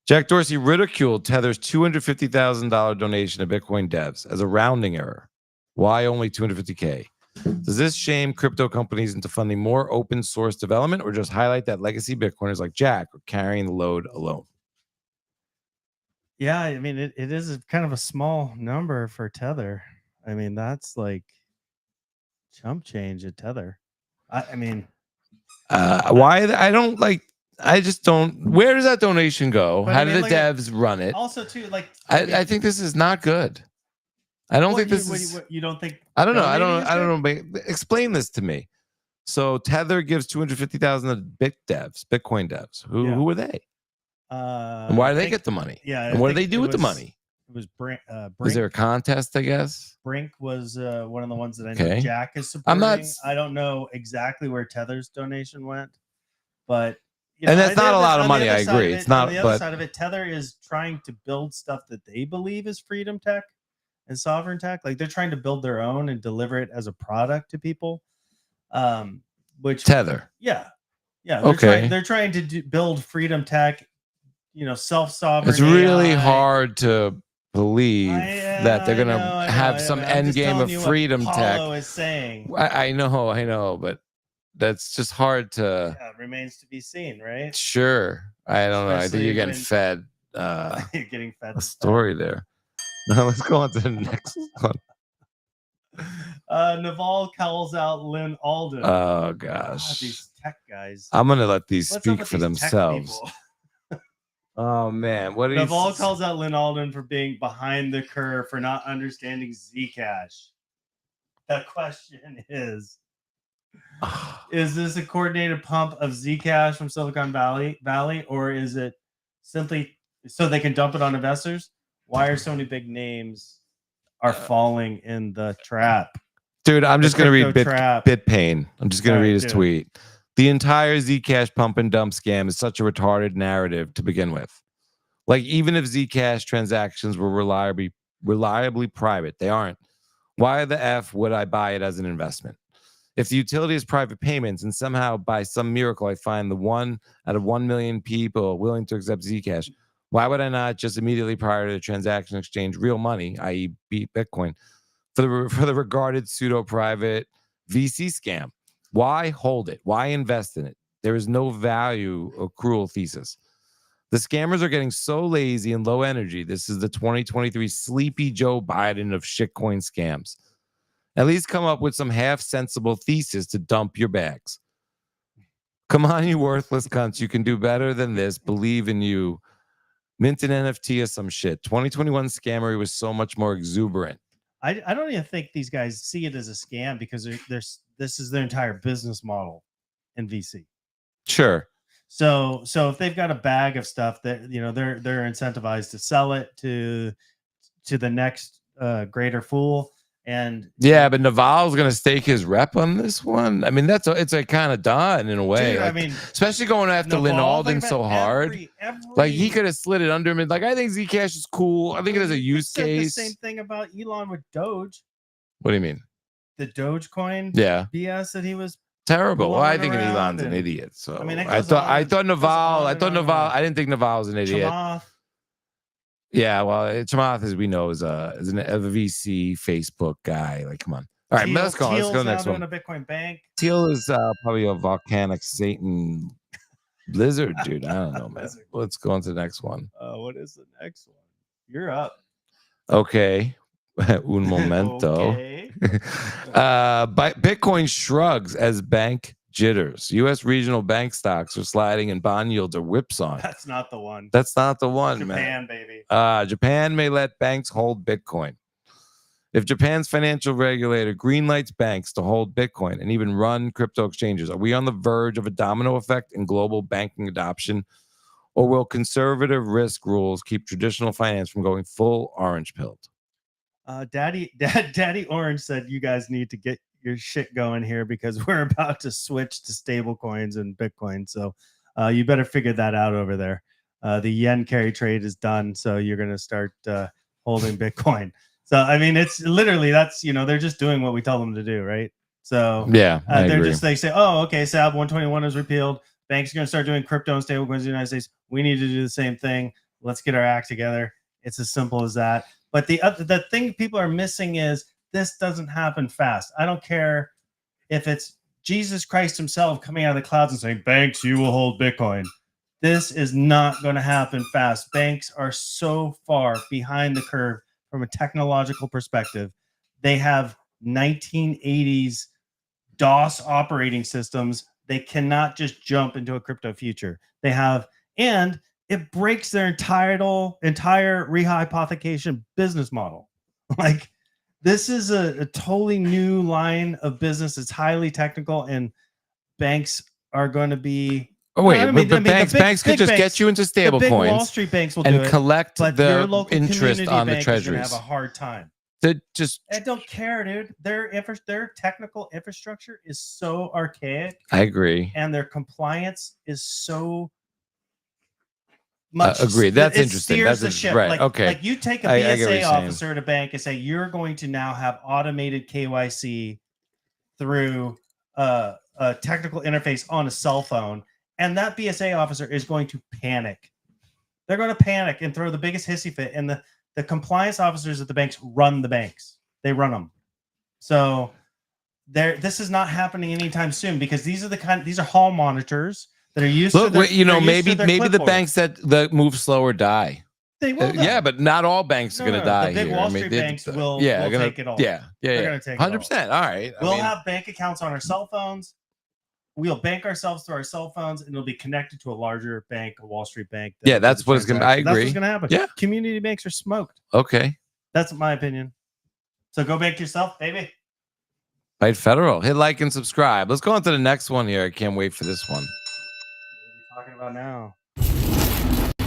Jack Dorsey ridiculed Tether's $250,000 donation to Bitcoin devs as a rounding error. Why only $250K? Does this shame crypto companies into funding more open source development, or just highlight that legacy Bitcoiners like Jack are carrying the load alone? Yeah, I mean, it is kind of a small number for Tether. I mean, that's like chump change at Tether. I mean, why? I just don't. Where does that donation go? How do the devs run it? Also, too, like I think this is not good. I don't think this is. You don't think? I don't know. I don't know. Explain this to me. So Tether gives $250,000 to Bitcoin devs. Who are they? And why do they get the money? Yeah. And what do they do with the money? It was Brink. Is there a contest? I guess Brink was one of the ones that I know Jack is supporting. I'm not. I don't know exactly where Tether's donation went, but and that's not a lot of money. I agree. It's not. On the other side of it, Tether is trying to build stuff that they believe is freedom tech and sovereign tech. Like they're trying to build their own and deliver it as a product to people. Which Tether. Yeah. They're trying to build freedom tech. Self-sovereign. It's really hard to believe that they're gonna have some end game of freedom tech. Is saying. I know, but that's just hard to. Yeah, it remains to be seen, right? Sure. I don't know. I think you're getting fed. You're getting fed a story there. Now let's go on to the next one. Naval calls out Lynn Alden. Oh gosh, these tech guys. I'm gonna let these speak for themselves. Oh man, what are Naval calls out Lynn Alden for being behind the curve for not understanding Zcash. The question is this a coordinated pump of Zcash from Silicon Valley, or is it simply so they can dump it on investors? Why are so many big names are falling in the trap? Dude, I'm just gonna read BitPain. I'm just gonna read his tweet. The entire Zcash pump and dump scam is such a retarded narrative to begin with. Like, even if Zcash transactions were reliably private, they aren't. Why the F would I buy it as an investment? If the utility is private payments and somehow by some miracle I find the 1 out of 1 million people willing to accept Zcash, why would I not just immediately prior to the transaction exchange real money, i.e. Bitcoin, for the regarded pseudo-private VC scam? Why hold it? Why invest in it? There is no value accrual thesis. The scammers are getting so lazy and low energy. This is the 2023 sleepy Joe Biden of shitcoin scams. At least come up with some half-sensible thesis to dump your bags. Come on, you worthless cunts. You can do better than this. Believe in you. Mint an NFT or some shit. 2021 scammery was so much more exuberant. I don't even think these guys see it as a scam because this is their entire business model in VC. Sure. So if they've got a bag of stuff that they're incentivized to sell it to the next greater fool. And yeah, but Naval's gonna stake his rep on this one. I mean, it's like kind of done in a way. Dude, like, I mean, especially going after Lynn Alden so hard. Like he could have slid it under him. Like I think Zcash is cool. I think it has a use case. The same thing about Elon with Doge. What do you mean? The Dogecoin BS that he was terrible. Well, I think Elon's an idiot. So I mean, I thought Naval. I didn't think Naval was an idiot. Chamath. Yeah, well, Chamath, as we know, is a VC Facebook guy. Like, come on. All right, let's go. Let's go next one. A Bitcoin bank. Teal is probably a volcanic Satan lizard, dude. I don't know, man. Let's go on to the next one. What is the next one? You're up. Okay. Un momento. Okay. Bitcoin shrugs as bank jitters. U.S. regional bank stocks are sliding and bond yields are whipsawing. That's not the one. That's not the one, Japan, man. Baby. Japan may let banks hold Bitcoin. If Japan's financial regulator greenlights banks to hold Bitcoin and even run crypto exchanges, are we on the verge of a domino effect in global banking adoption? Or will conservative risk rules keep traditional finance from going full orange pilled? Daddy Orange said you guys need to get your shit going here because we're about to switch to stable coins and Bitcoin. So you better figure that out over there. The yen carry trade is done, so you're going to start holding Bitcoin. So I mean, it's literally that's they're just doing what we tell them to do, right? So yeah, they say, oh, okay, SAB 121 is repealed. Banks are going to start doing crypto and stable coins in the United States. We need to do the same thing. Let's get our act together. It's as simple as that. But the thing people are missing is this doesn't happen fast. I don't care if it's Jesus Christ himself coming out of the clouds and saying, banks, you will hold Bitcoin. This is not going to happen fast. Banks are so far behind the curve from a technological perspective. They have 1980s DOS operating systems. They cannot just jump into a crypto future. They have, and it breaks their entire rehypothecation business model. Like, this is a totally new line of business. It's highly technical, and banks are going to be. Oh wait, but banks could just get you into stable coins. Wall Street banks will and do it, collect but the your local interest on the bank is treasuries. gonna have a hard time. I don't care, dude. Their technical infrastructure is so archaic. I agree. And their compliance is so much. Agree. That's interesting. That's right. Like, okay. Like you take a BSA officer at a bank and say you're going to now have automated KYC through a technical interface on a cell phone, and that BSA officer is going to panic. They're going to panic and throw the biggest hissy fit. And the compliance officers at the banks run the banks. They run them. So this is not happening anytime soon because these are hall monitors that are used to maybe the banks that move slower die. They will die. Yeah, but not all banks are going to die. The big here. Wall Street banks will take it all. Yeah. They're going to take 100%. All right. We'll have bank accounts on our cell phones. We'll bank ourselves through our cell phones, and it'll be connected to a larger bank, a Wall Street bank. Yeah, that's what it's going to. I agree. That's what's going to happen. Yeah, community banks are smoked. Okay, that's my opinion. So go bank yourself, baby. Byte Federal. Hit like and subscribe. Let's go on to the next one here. I can't wait for this one. What are we talking about now?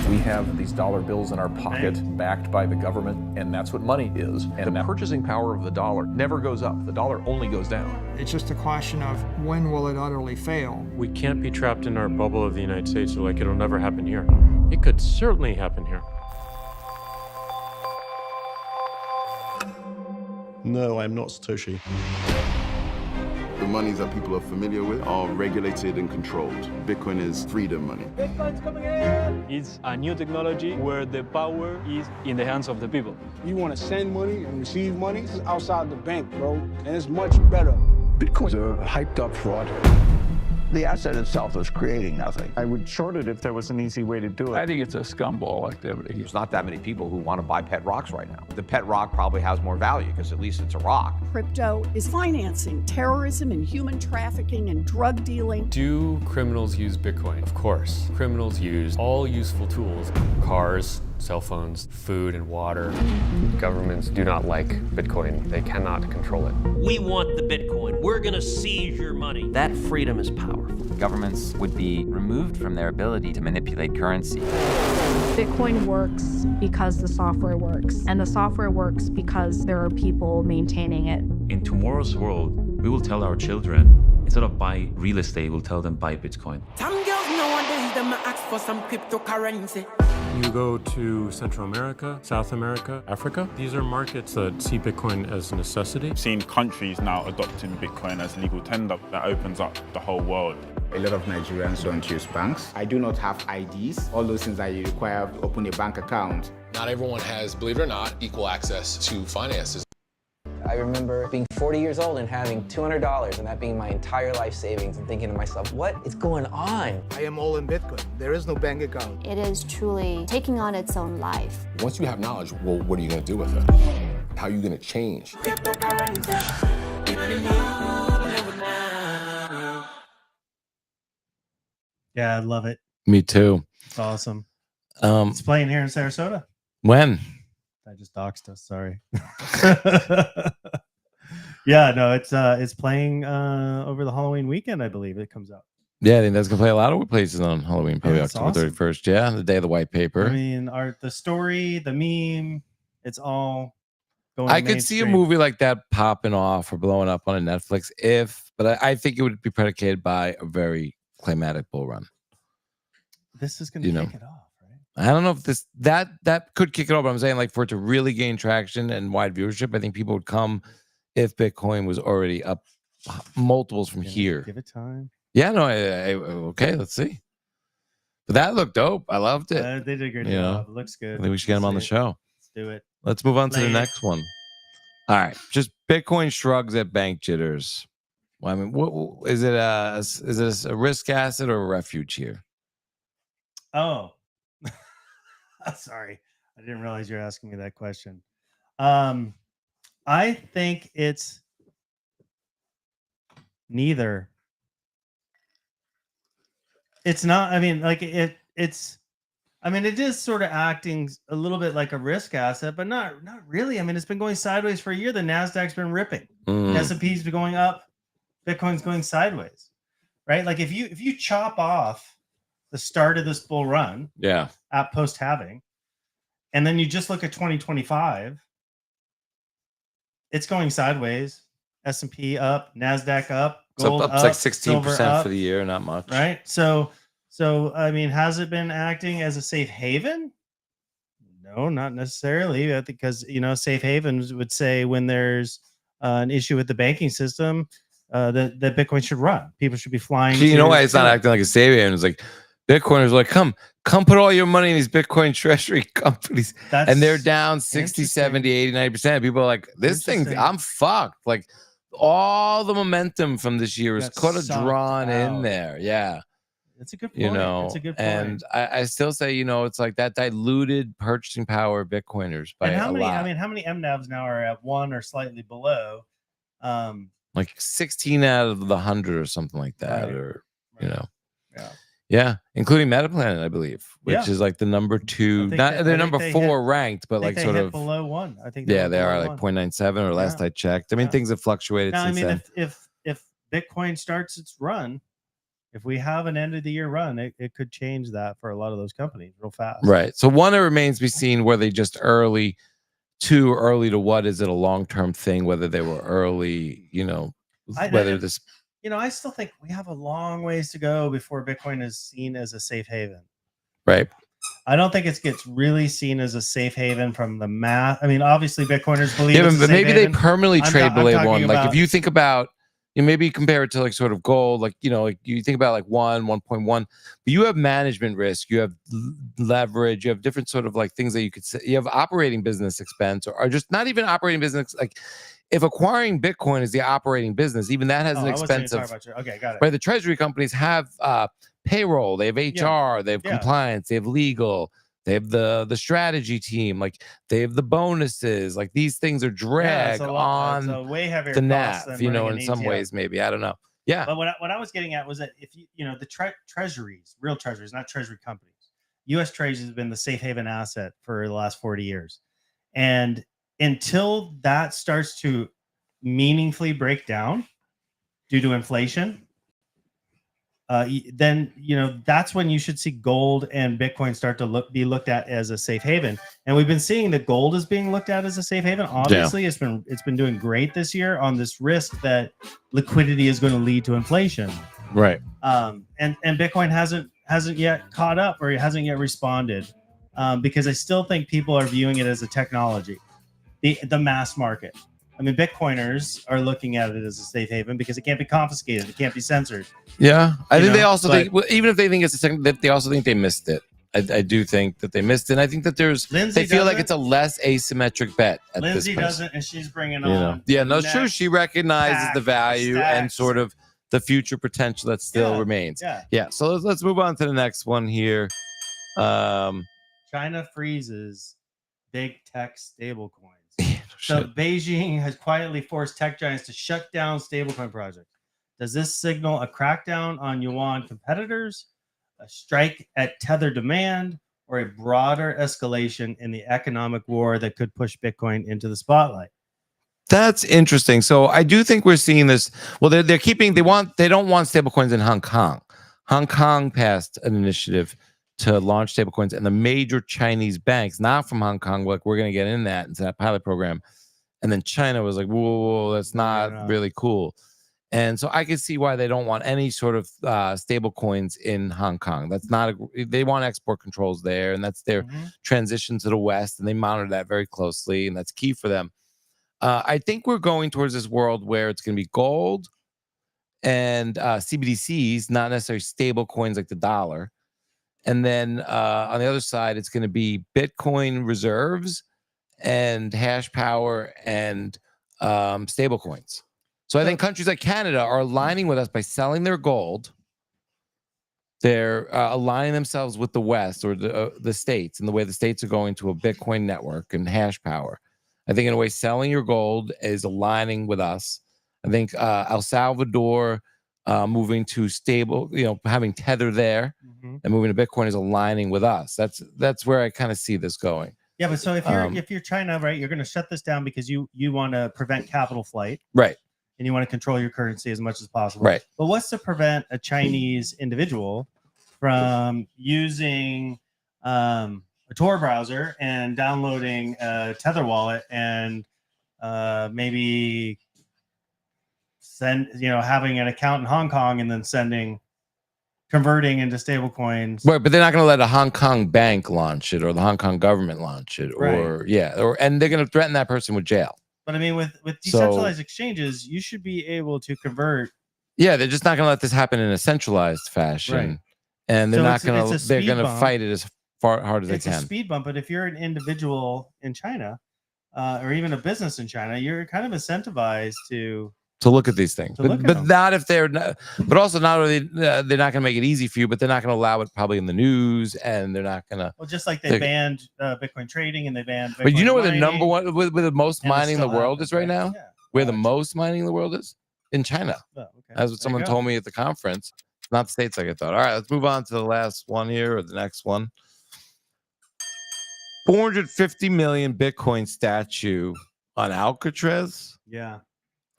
We have these dollar bills in our pocket backed by the government, and that's what money is. And the purchasing power of the dollar never goes up. The dollar only goes down. It's just a question of when will it utterly fail? We can't be trapped in our bubble of the United States, so like it'll never happen here. It could certainly happen here. No, I'm not Satoshi. The monies that people are familiar with are regulated and controlled. Bitcoin is freedom money. Bitcoin's coming in! It's a new technology where the power is in the hands of the people. You want to send money and receive money? This is outside the bank, bro, and it's much better. Bitcoin's a hyped up fraud. The asset itself is creating nothing. I would short it if there was an easy way to do it. I think it's a scumball activity. There's not that many people who want to buy pet rocks right now. The pet rock probably has more value because at least it's a rock. Crypto is financing terrorism and human trafficking and drug dealing. Do criminals use Bitcoin? Of course. Criminals use all useful tools. Cars, cell phones, food and water. Governments do not like Bitcoin. They cannot control it. We want the Bitcoin. We're going to seize your money. That freedom is powerful. Governments would be removed from their ability to manipulate currency. Bitcoin works because the software works, and the software works because there are people maintaining it. In tomorrow's world, we will tell our children, instead of buy real estate, we'll tell them buy Bitcoin. Some girls nowadays, them ask for some cryptocurrency. You go to Central America, South America, Africa. These are markets that see Bitcoin as a necessity. Seeing countries now adopting Bitcoin as legal tender, that opens up the whole world. A lot of Nigerians don't use banks. I do not have IDs, all those things that you require to open a bank account. Not everyone has, believe it or not, equal access to finances. I remember being 40 years old and having $200 and that being my entire life savings and thinking to myself, what is going on? I am all in Bitcoin. There is no bank account. It is truly taking on its own life. Once you have knowledge, well, what are you going to do with it? How are you going to change? Yeah, I love it. Me too. It's awesome. It's playing here in Sarasota. When? I just doxed us. Sorry. Yeah, no, it's playing over the Halloween weekend. I believe it comes out. Yeah, I think that's gonna play a lot of places on Halloween, probably October 31st. Yeah, the day of the white paper. I mean, the story, the meme, it's all going. I could see a movie like that popping off or blowing up on a Netflix but I think it would be predicated by a very climatic bull run. This is going to kick it off, right? I don't know if that could kick it off, but I'm saying like for it to really gain traction and wide viewership, I think people would come if Bitcoin was already up multiples from here. Give it time. Yeah, no, okay, let's see. But that looked dope. I loved it. They did a great job. It looks good. I think we should get them on the show. Let's do it. Let's move on to the next one. All right, just Bitcoin shrugs at bank jitters. Well, I mean, what is it? Is this a risk asset or a refuge here? Oh, sorry, I didn't realize you're asking me that question. I think it's neither. It's not. I mean, like it's. I mean, it is sort of acting a little bit like a risk asset, but not really. I mean, it's been going sideways for a year. The Nasdaq's been ripping. S&P's been going up. Bitcoin's going sideways, right? Like if you chop off the start of this bull run, at post halving, and then you just look at 2025, it's going sideways. S&P up, Nasdaq up, gold up, like 16% for the year, not much, right? So I mean, has it been acting as a safe haven? No, not necessarily, because safe havens would say when there's an issue with the banking system, that Bitcoin should run. People should be flying. You know why it's not acting like a safe haven? It's like Bitcoiners are like, come put all your money in these Bitcoin treasury companies. And they're down 60, 70, 80, 90%. People are like, this thing, I'm fucked. Like all the momentum from this year is kind of drawn in there. Yeah. It's a good point. It's a good point. And I still say, it's like that diluted purchasing power of Bitcoiners by a lot. I mean, how many MNAVs now are at 1 or slightly below? Like 16 out of the 100 or something like that, including Metaplanet, I believe, which is like the number 2. They're number 4 ranked, but like sort of below 1. I think. They are like 0.97 or last I checked. I mean, things have fluctuated since then. If Bitcoin starts its run, if we have an end of the year run, it could change that for a lot of those companies real fast. Right. So one, it remains to be seen were they just early, too early to what is it a long-term thing, whether they were early, I still think we have a long ways to go before Bitcoin is seen as a safe haven. Right. I don't think it gets really seen as a safe haven from the math. I mean, obviously Bitcoiners believe it's a safe maybe haven. They permanently trade below 1. Like if you think about, maybe compare it to like sort of gold, like, like you think about like 1.1, but you have management risk, you have leverage, you have different sort of like things that you could say, you have operating business expense or just not even operating business. Like if acquiring Bitcoin is the operating business, even that has an expense of, okay, got it. Right. The treasury companies have payroll, they have HR, they have compliance, they have legal, they have the strategy team, like they have the bonuses, like these things are drag on the NAV, in some ways, maybe. I don't know. Yeah. But what I was getting at was that if the treasuries, real treasuries, not treasury companies, U.S. treasuries has been the safe haven asset for the last 40 years. And until that starts to meaningfully break down due to inflation, then that's when you should see gold and Bitcoin start to be looked at as a safe haven. And we've been seeing that gold is being looked at as a safe haven. Obviously, it's been doing great this year on this risk that liquidity is going to lead to inflation. Right. And Bitcoin hasn't yet caught up, or it hasn't yet responded, because I still think people are viewing it as a technology, the mass market. I mean, Bitcoiners are looking at it as a safe haven because it can't be confiscated. It can't be censored. Yeah. I think they also think, even if they think it's a second, they also think they missed it. I do think that they missed it. And I think that they feel like it's a less asymmetric bet at this point. Lindsay doesn't, and she's bringing on. Yeah, no, it's true. She recognizes the value and sort of the future potential that still remains. Yeah. So let's move on to the next one here. China freezes big tech stablecoins. So Beijing has quietly forced tech giants to shut down stablecoin projects. Does this signal a crackdown on yuan competitors, a strike at tether demand, or a broader escalation in the economic war that could push Bitcoin into the spotlight? That's interesting. So I do think we're seeing this. Well, they don't want stablecoins in Hong Kong. Hong Kong passed an initiative to launch stablecoins, and the major Chinese banks, not from Hong Kong, like we're going to get in that into that pilot program, And then China was like, whoa, that's not really cool. And so I can see why they don't want any sort of stable coins in Hong Kong. That's not they want export controls there, and that's their transition to the West, and they monitor that very closely, and that's key for them. I think we're going towards this world where it's going to be gold and CBDCs, not necessarily stable coins like the dollar. And then on the other side, it's going to be Bitcoin reserves and hash power and stable coins. So I think countries like Canada are aligning with us by selling their gold. They're aligning themselves with the West or the states, and the way the states are going to a Bitcoin network and hash power. I think in a way, selling your gold is aligning with us. I think El Salvador moving to stable, having Tether there and moving to Bitcoin is aligning with us. That's where I kind of see this going. Yeah, but so if you're China, right, you're going to shut this down because you want to prevent capital flight, right? And you want to control your currency as much as possible, right? But what's to prevent a Chinese individual from using a Tor browser and downloading a Tether wallet and maybe having an account in Hong Kong and then converting into stable coins? Right, but they're not going to let a Hong Kong bank launch it or the Hong Kong government launch it, and they're going to threaten that person with jail. But I mean, with decentralized exchanges, you should be able to convert. Yeah, they're just not going to let this happen in a centralized fashion, right? And they're not going to. They're going to fight it as hard as they can. It's a speed bump, but if you're an individual in China, or even a business in China, you're kind of incentivized to look at these things, but not if they're not. But also, not only they're not going to make it easy for you, but they're not going to allow it probably in the news, and they're not going to. Well, just like they banned Bitcoin trading and they banned. Bitcoin but you know where the mining, number one, where the most mining in the world is right now? Yeah. Where the most mining in the world is? In China. Oh, okay. That's what someone told me at the conference. Not the states like I thought. All right, let's move on to the last one here, or the next one. 450 million Bitcoin statue on Alcatraz. Yeah.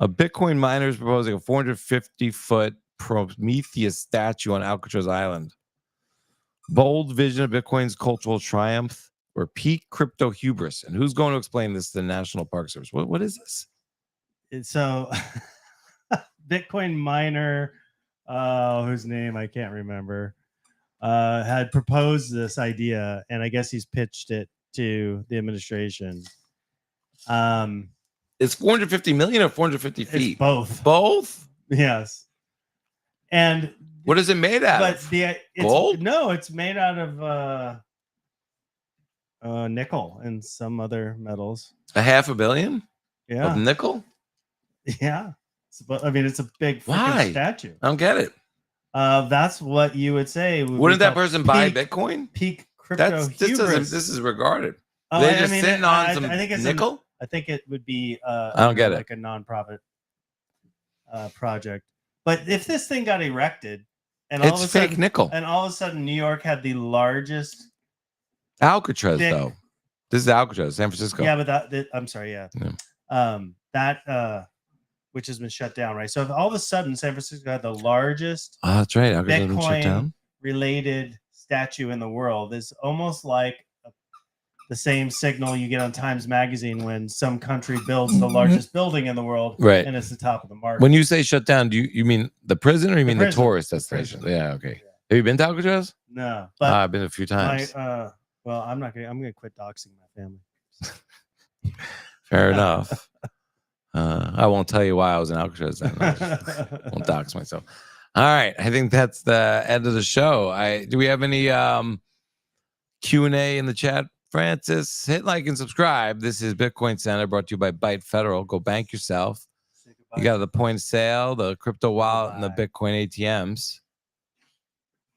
A Bitcoin miner is proposing a 450-foot Prometheus statue on Alcatraz Island. Bold vision of Bitcoin's cultural triumph or peak crypto hubris. And who's going to explain this to the National Park Service? What is this? So, Bitcoin miner, whose name I can't remember, had proposed this idea, and I guess he's pitched it to the administration. It's 450 million or 450 feet? It's both. Both? Yes. And what is it made out of? Gold? No, it's made out of nickel and some other metals. $500 million? Yeah. Of nickel? Yeah. I mean, it's a big freaking statue. I don't get it. That's what you would say. Wouldn't that person buy Bitcoin? Peak crypto hubris. This is regarded. They're just sitting on some nickel? I think it would be I don't get like a nonprofit project. But if this thing got erected and all it's of a sudden fake nickel. And all of a sudden New York had the largest Alcatraz though. This is Alcatraz, San Francisco. Yeah, but I'm sorry, yeah. That which has been shut down, right? So if all of a sudden San Francisco had the largest that's right. Alcatraz has been shut down. Related statue in the world, is almost like the same signal you get on Times Magazine when some country builds the largest building in the world, right? And it's the top of the market. When you say shut down, do you mean the prison or you mean the tourist destination? Yeah, okay. Yeah. Have you been to Alcatraz? No, but I've been a few times. Well, I'm gonna quit doxing my family. Fair enough. I won't tell you why I was in Alcatraz. I won't dox myself. All right, I think that's the end of the show. Do we have any Q&A in the chat? Francis, hit like and subscribe. This is Bitcoin Center, brought to you by Byte Federal. Go bank yourself. You got the point of sale, the crypto wallet, and the Bitcoin ATMs.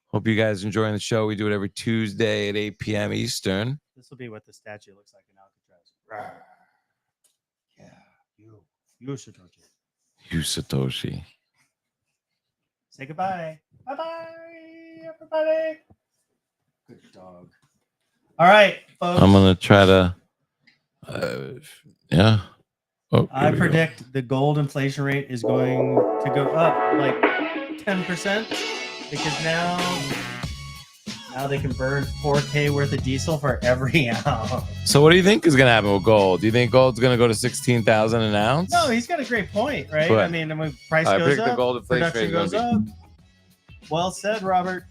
Hope you guys are enjoying the show. We do it every Tuesday at 8 p.m. Eastern. This will be what the statue looks like in Alcatraz. Yeah, you Satoshi. You Satoshi. Say goodbye. Bye-bye, everybody. Good dog. All right, folks. I'm going to try to, yeah. Oh, I predict the gold inflation rate is going to go up like 10% because now Now they can burn 4K worth of diesel for every ounce. So what do you think is going to happen with gold? Do you think gold's going to go to 16,000 an ounce? No, he's got a great point, right? But I mean, when price I goes predict the up, gold inflation rate production is goes gonna up. Well said, Robert.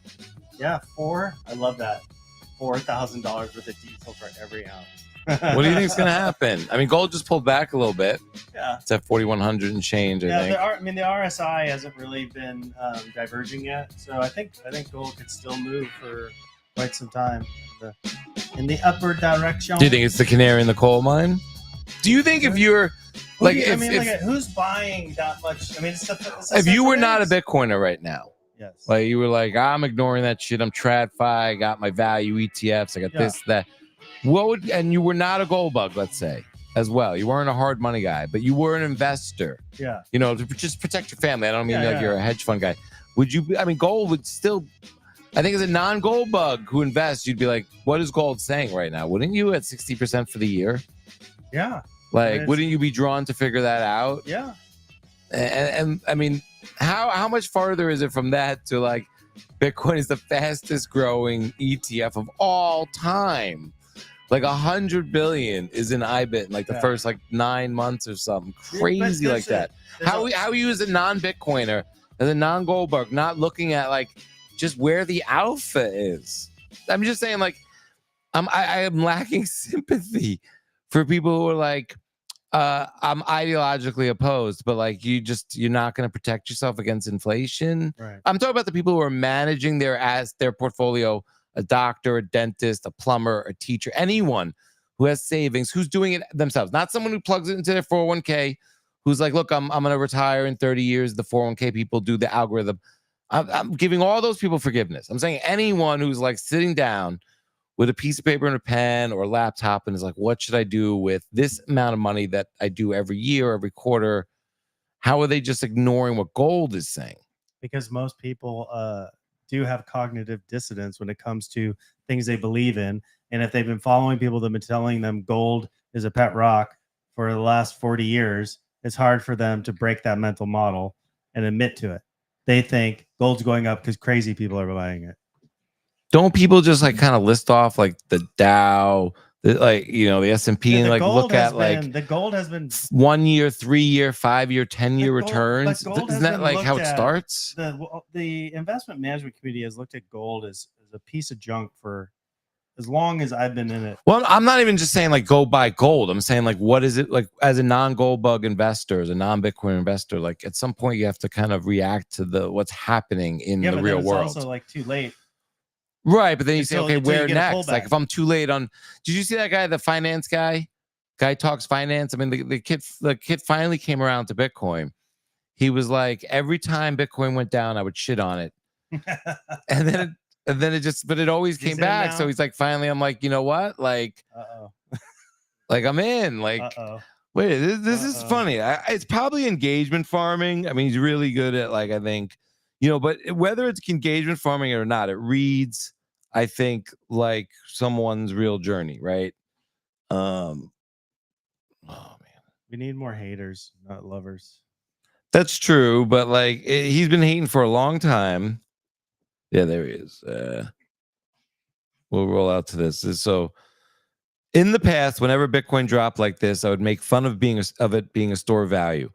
Yeah, I love that. $4,000 worth of diesel for every ounce. What do you think is going to happen? I mean, gold just pulled back a little bit. Yeah. It's at 4,100 and change, I think. The RSI hasn't really been diverging yet, so I think gold could still move for quite some time in the upward direction. Do you think it's the canary in the coal mine? Do you think if you're like, who's buying that much? I mean, if you were not a Bitcoiner right now, yes, like you were like, I'm ignoring that shit. I'm TradFi. I got my value ETFs. I got this, that. And you were not a gold bug, let's say, as well. You weren't a hard money guy, but you were an investor. Yeah. You know, to just protect your family. I don't mean you're a hedge fund guy. Would you? I mean, gold would still. I think as a non-gold bug who invests, you'd be like, what is gold saying right now? Wouldn't you at 60% for the year? Yeah. Like, wouldn't you be drawn to figure that out? Yeah. And I mean, how much farther is it from that to like Bitcoin is the fastest growing ETF of all time? Like 100 billion is in IBIT in like the first like 9 months or something crazy like that. How are you as a non-Bitcoiner, as a non-gold bug, not looking at like just where the alpha is? I'm just saying, like, I am lacking sympathy for people who are like, I'm ideologically opposed, but like you're not going to protect yourself against inflation. Right. I'm talking about the people who are managing their portfolio, a doctor, a dentist, a plumber, a teacher, anyone who has savings, who's doing it themselves, not someone who plugs it into their 401k, who's like, look, I'm going to retire in 30 years. The 401k people do the algorithm. I'm giving all those people forgiveness. I'm saying anyone who's like sitting down with a piece of paper and a pen or a laptop and is like, what should I do with this amount of money that I do every year, every quarter? How are they just ignoring what gold is saying? Because most people do have cognitive dissonance when it comes to things they believe in. And if they've been following people that have been telling them gold is a pet rock for the last 40 years, it's hard for them to break that mental model and admit to it. They think gold's going up because crazy people are buying it. Don't people just like kind of list off like the Dow, the S&P, and like look at like the gold has been 1 year, 3 year, 5 year, 10-year returns? Isn't that like how it starts? The investment management committee has looked at gold as a piece of junk for as long as I've been in it. Well, I'm not even just saying like go buy gold. I'm saying like, what is it like as a non-gold bug investor, as a non-Bitcoin investor? Like at some point you have to kind of react to what's happening in the real world. It's also like too late. Right, but then you say, okay, where next? Like if I'm too late on, did you see that guy, the finance guy? Guy talks finance. I mean, the kid finally came around to Bitcoin. He was like, every time Bitcoin went down, I would shit on it, and then it always came back. So he's like, finally, I'm like, you know what? Like, like I'm in. Like, wait, this is funny. It's probably engagement farming. I mean, he's really good at like, I think. But whether it's engagement farming or not, it reads, I think, like someone's real journey, right? Oh man, we need more haters, not lovers. That's true, but like he's been hating for a long time. Yeah, there he is. We'll roll out to this. So, in the past, whenever Bitcoin dropped like this, I would make fun of it being a store of value.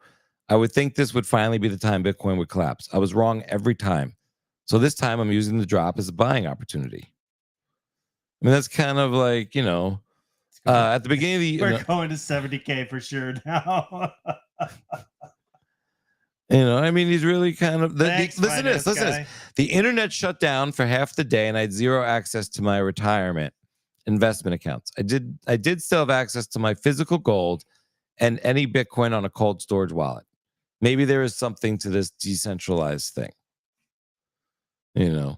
I would think this would finally be the time Bitcoin would collapse. I was wrong every time. So this time I'm using the drop as a buying opportunity. I mean, that's kind of like, at the beginning of the we're going to 70K for sure now. I mean, he's really kind of Thanks, listen to this. The internet shut down for half the day and I had zero access to my retirement investment accounts. I did still have access to my physical gold and any Bitcoin on a cold storage wallet. Maybe there is something to this decentralized thing. I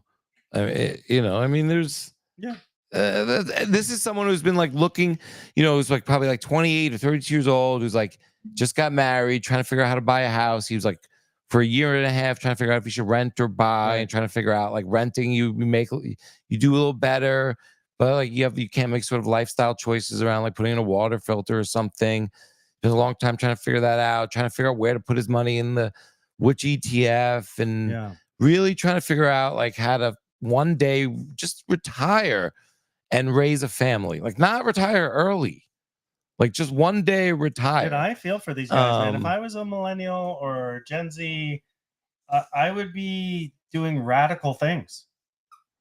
mean, there's this is someone who's been like looking, who's like probably like 28 or 32 years old, who's like just got married, trying to figure out how to buy a house. He was like for a year and a half trying to figure out if he should rent or buy, and trying to figure out like renting, you do a little better, but like you can't make sort of lifestyle choices around like putting in a water filter or something. Been a long time trying to figure that out, trying to figure out where to put his money in which ETF, and really trying to figure out like how to one day just retire and raise a family. Like, not retire early. Like, just one day retire. Dude, I feel for these guys, man. If I was a millennial or Gen Z, I would be doing radical things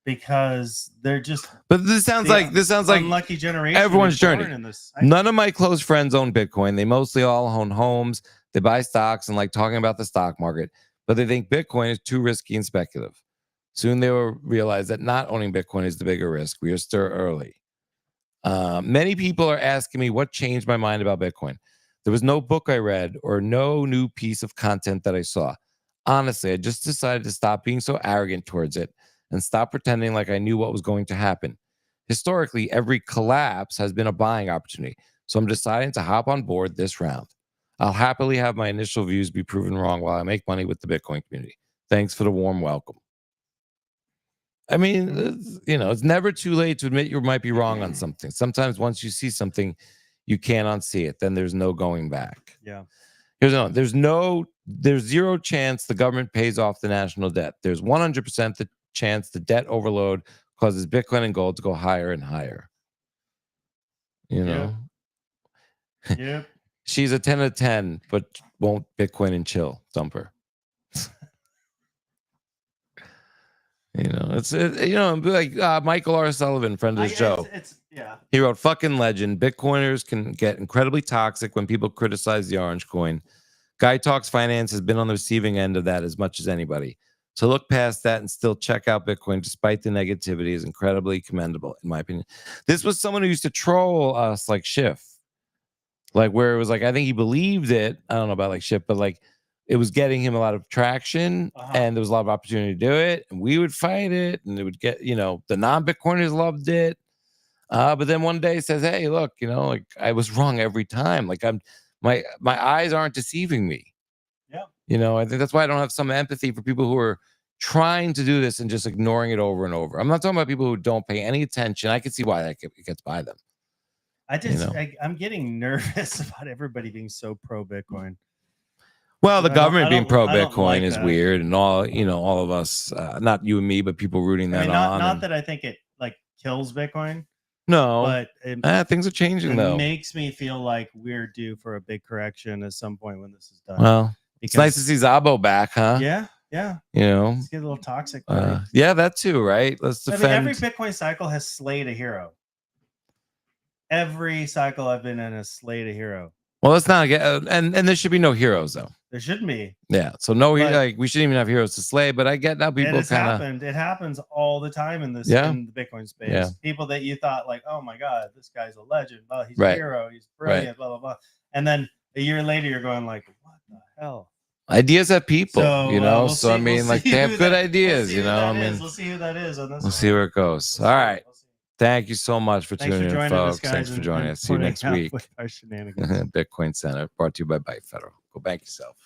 because they're just. But this sounds like unlucky generation. Everyone's journey. This. None of my close friends own Bitcoin. They mostly all own homes. They buy stocks and like talking about the stock market, but they think Bitcoin is too risky and speculative. Soon they will realize that not owning Bitcoin is the bigger risk. We are still early. Many people are asking me what changed my mind about Bitcoin. There was no book I read or no new piece of content that I saw. Honestly, I just decided to stop being so arrogant towards it and stop pretending like I knew what was going to happen. Historically, every collapse has been a buying opportunity, so I'm deciding to hop on board this round. I'll happily have my initial views be proven wrong while I make money with the Bitcoin community. Thanks for the warm welcome. I mean, it's never too late to admit you might be wrong on something. Sometimes once you see something, you can't unsee it. Then there's no going back. Yeah. There's zero chance the government pays off the national debt. There's 100% the chance the debt overload causes Bitcoin and gold to go higher and higher. Yep. She's a 10 out of 10, but won't Bitcoin and chill. Dumper. Like Michael R. Sullivan, friend of the show. He wrote, "Fucking legend. Bitcoiners can get incredibly toxic when people criticize the orange coin. Guy Talks Finance has been on the receiving end of that as much as anybody. To look past that and still check out Bitcoin despite the negativity is incredibly commendable, in my opinion." This was someone who used to troll us like Schiff. Like, where it was like, I think he believed it. I don't know about like Schiff, but like it was getting him a lot of traction and there was a lot of opportunity to do it. And we would fight it and it would get, the non-Bitcoiners loved it. But then one day he says, hey, look, like I was wrong every time. Like my eyes aren't deceiving me. Yeah. I think that's why I don't have some empathy for people who are trying to do this and just ignoring it over and over. I'm not talking about people who don't pay any attention. I can see why that gets by them. I'm getting nervous about everybody being so pro Bitcoin. Well, the government being pro Bitcoin is weird, and all of us, not you and me, but people rooting that on. Not that I think it like kills Bitcoin. No, but things are changing though. It makes me feel like we're due for a big correction at some point when this is done. Well, it's nice to see Szabo back, huh? Yeah. Let's get a little toxic. Yeah, that too, right? Let's defend. Every Bitcoin cycle has slayed a hero. Every cycle I've been in has slayed a hero. Well, let's not get and there should be no heroes though. There shouldn't be. Yeah. So we shouldn't even have heroes to slay. But I get now people kind of. It happens all the time in this in the Bitcoin space. Yeah. People that you thought like, oh my God, this guy's a legend. Oh, he's a hero. He's brilliant. Blah blah blah. And then a year later, you're going like, what the hell? Ideas have people, we'll so I mean, like they have good ideas, I mean, we'll see who that is on this. We'll see where it goes. All right. Thank you so much for tuning in, folks. Thanks for joining us. See you next week. BitcoinCenter, brought to you by Byte Federal. Go bank yourself.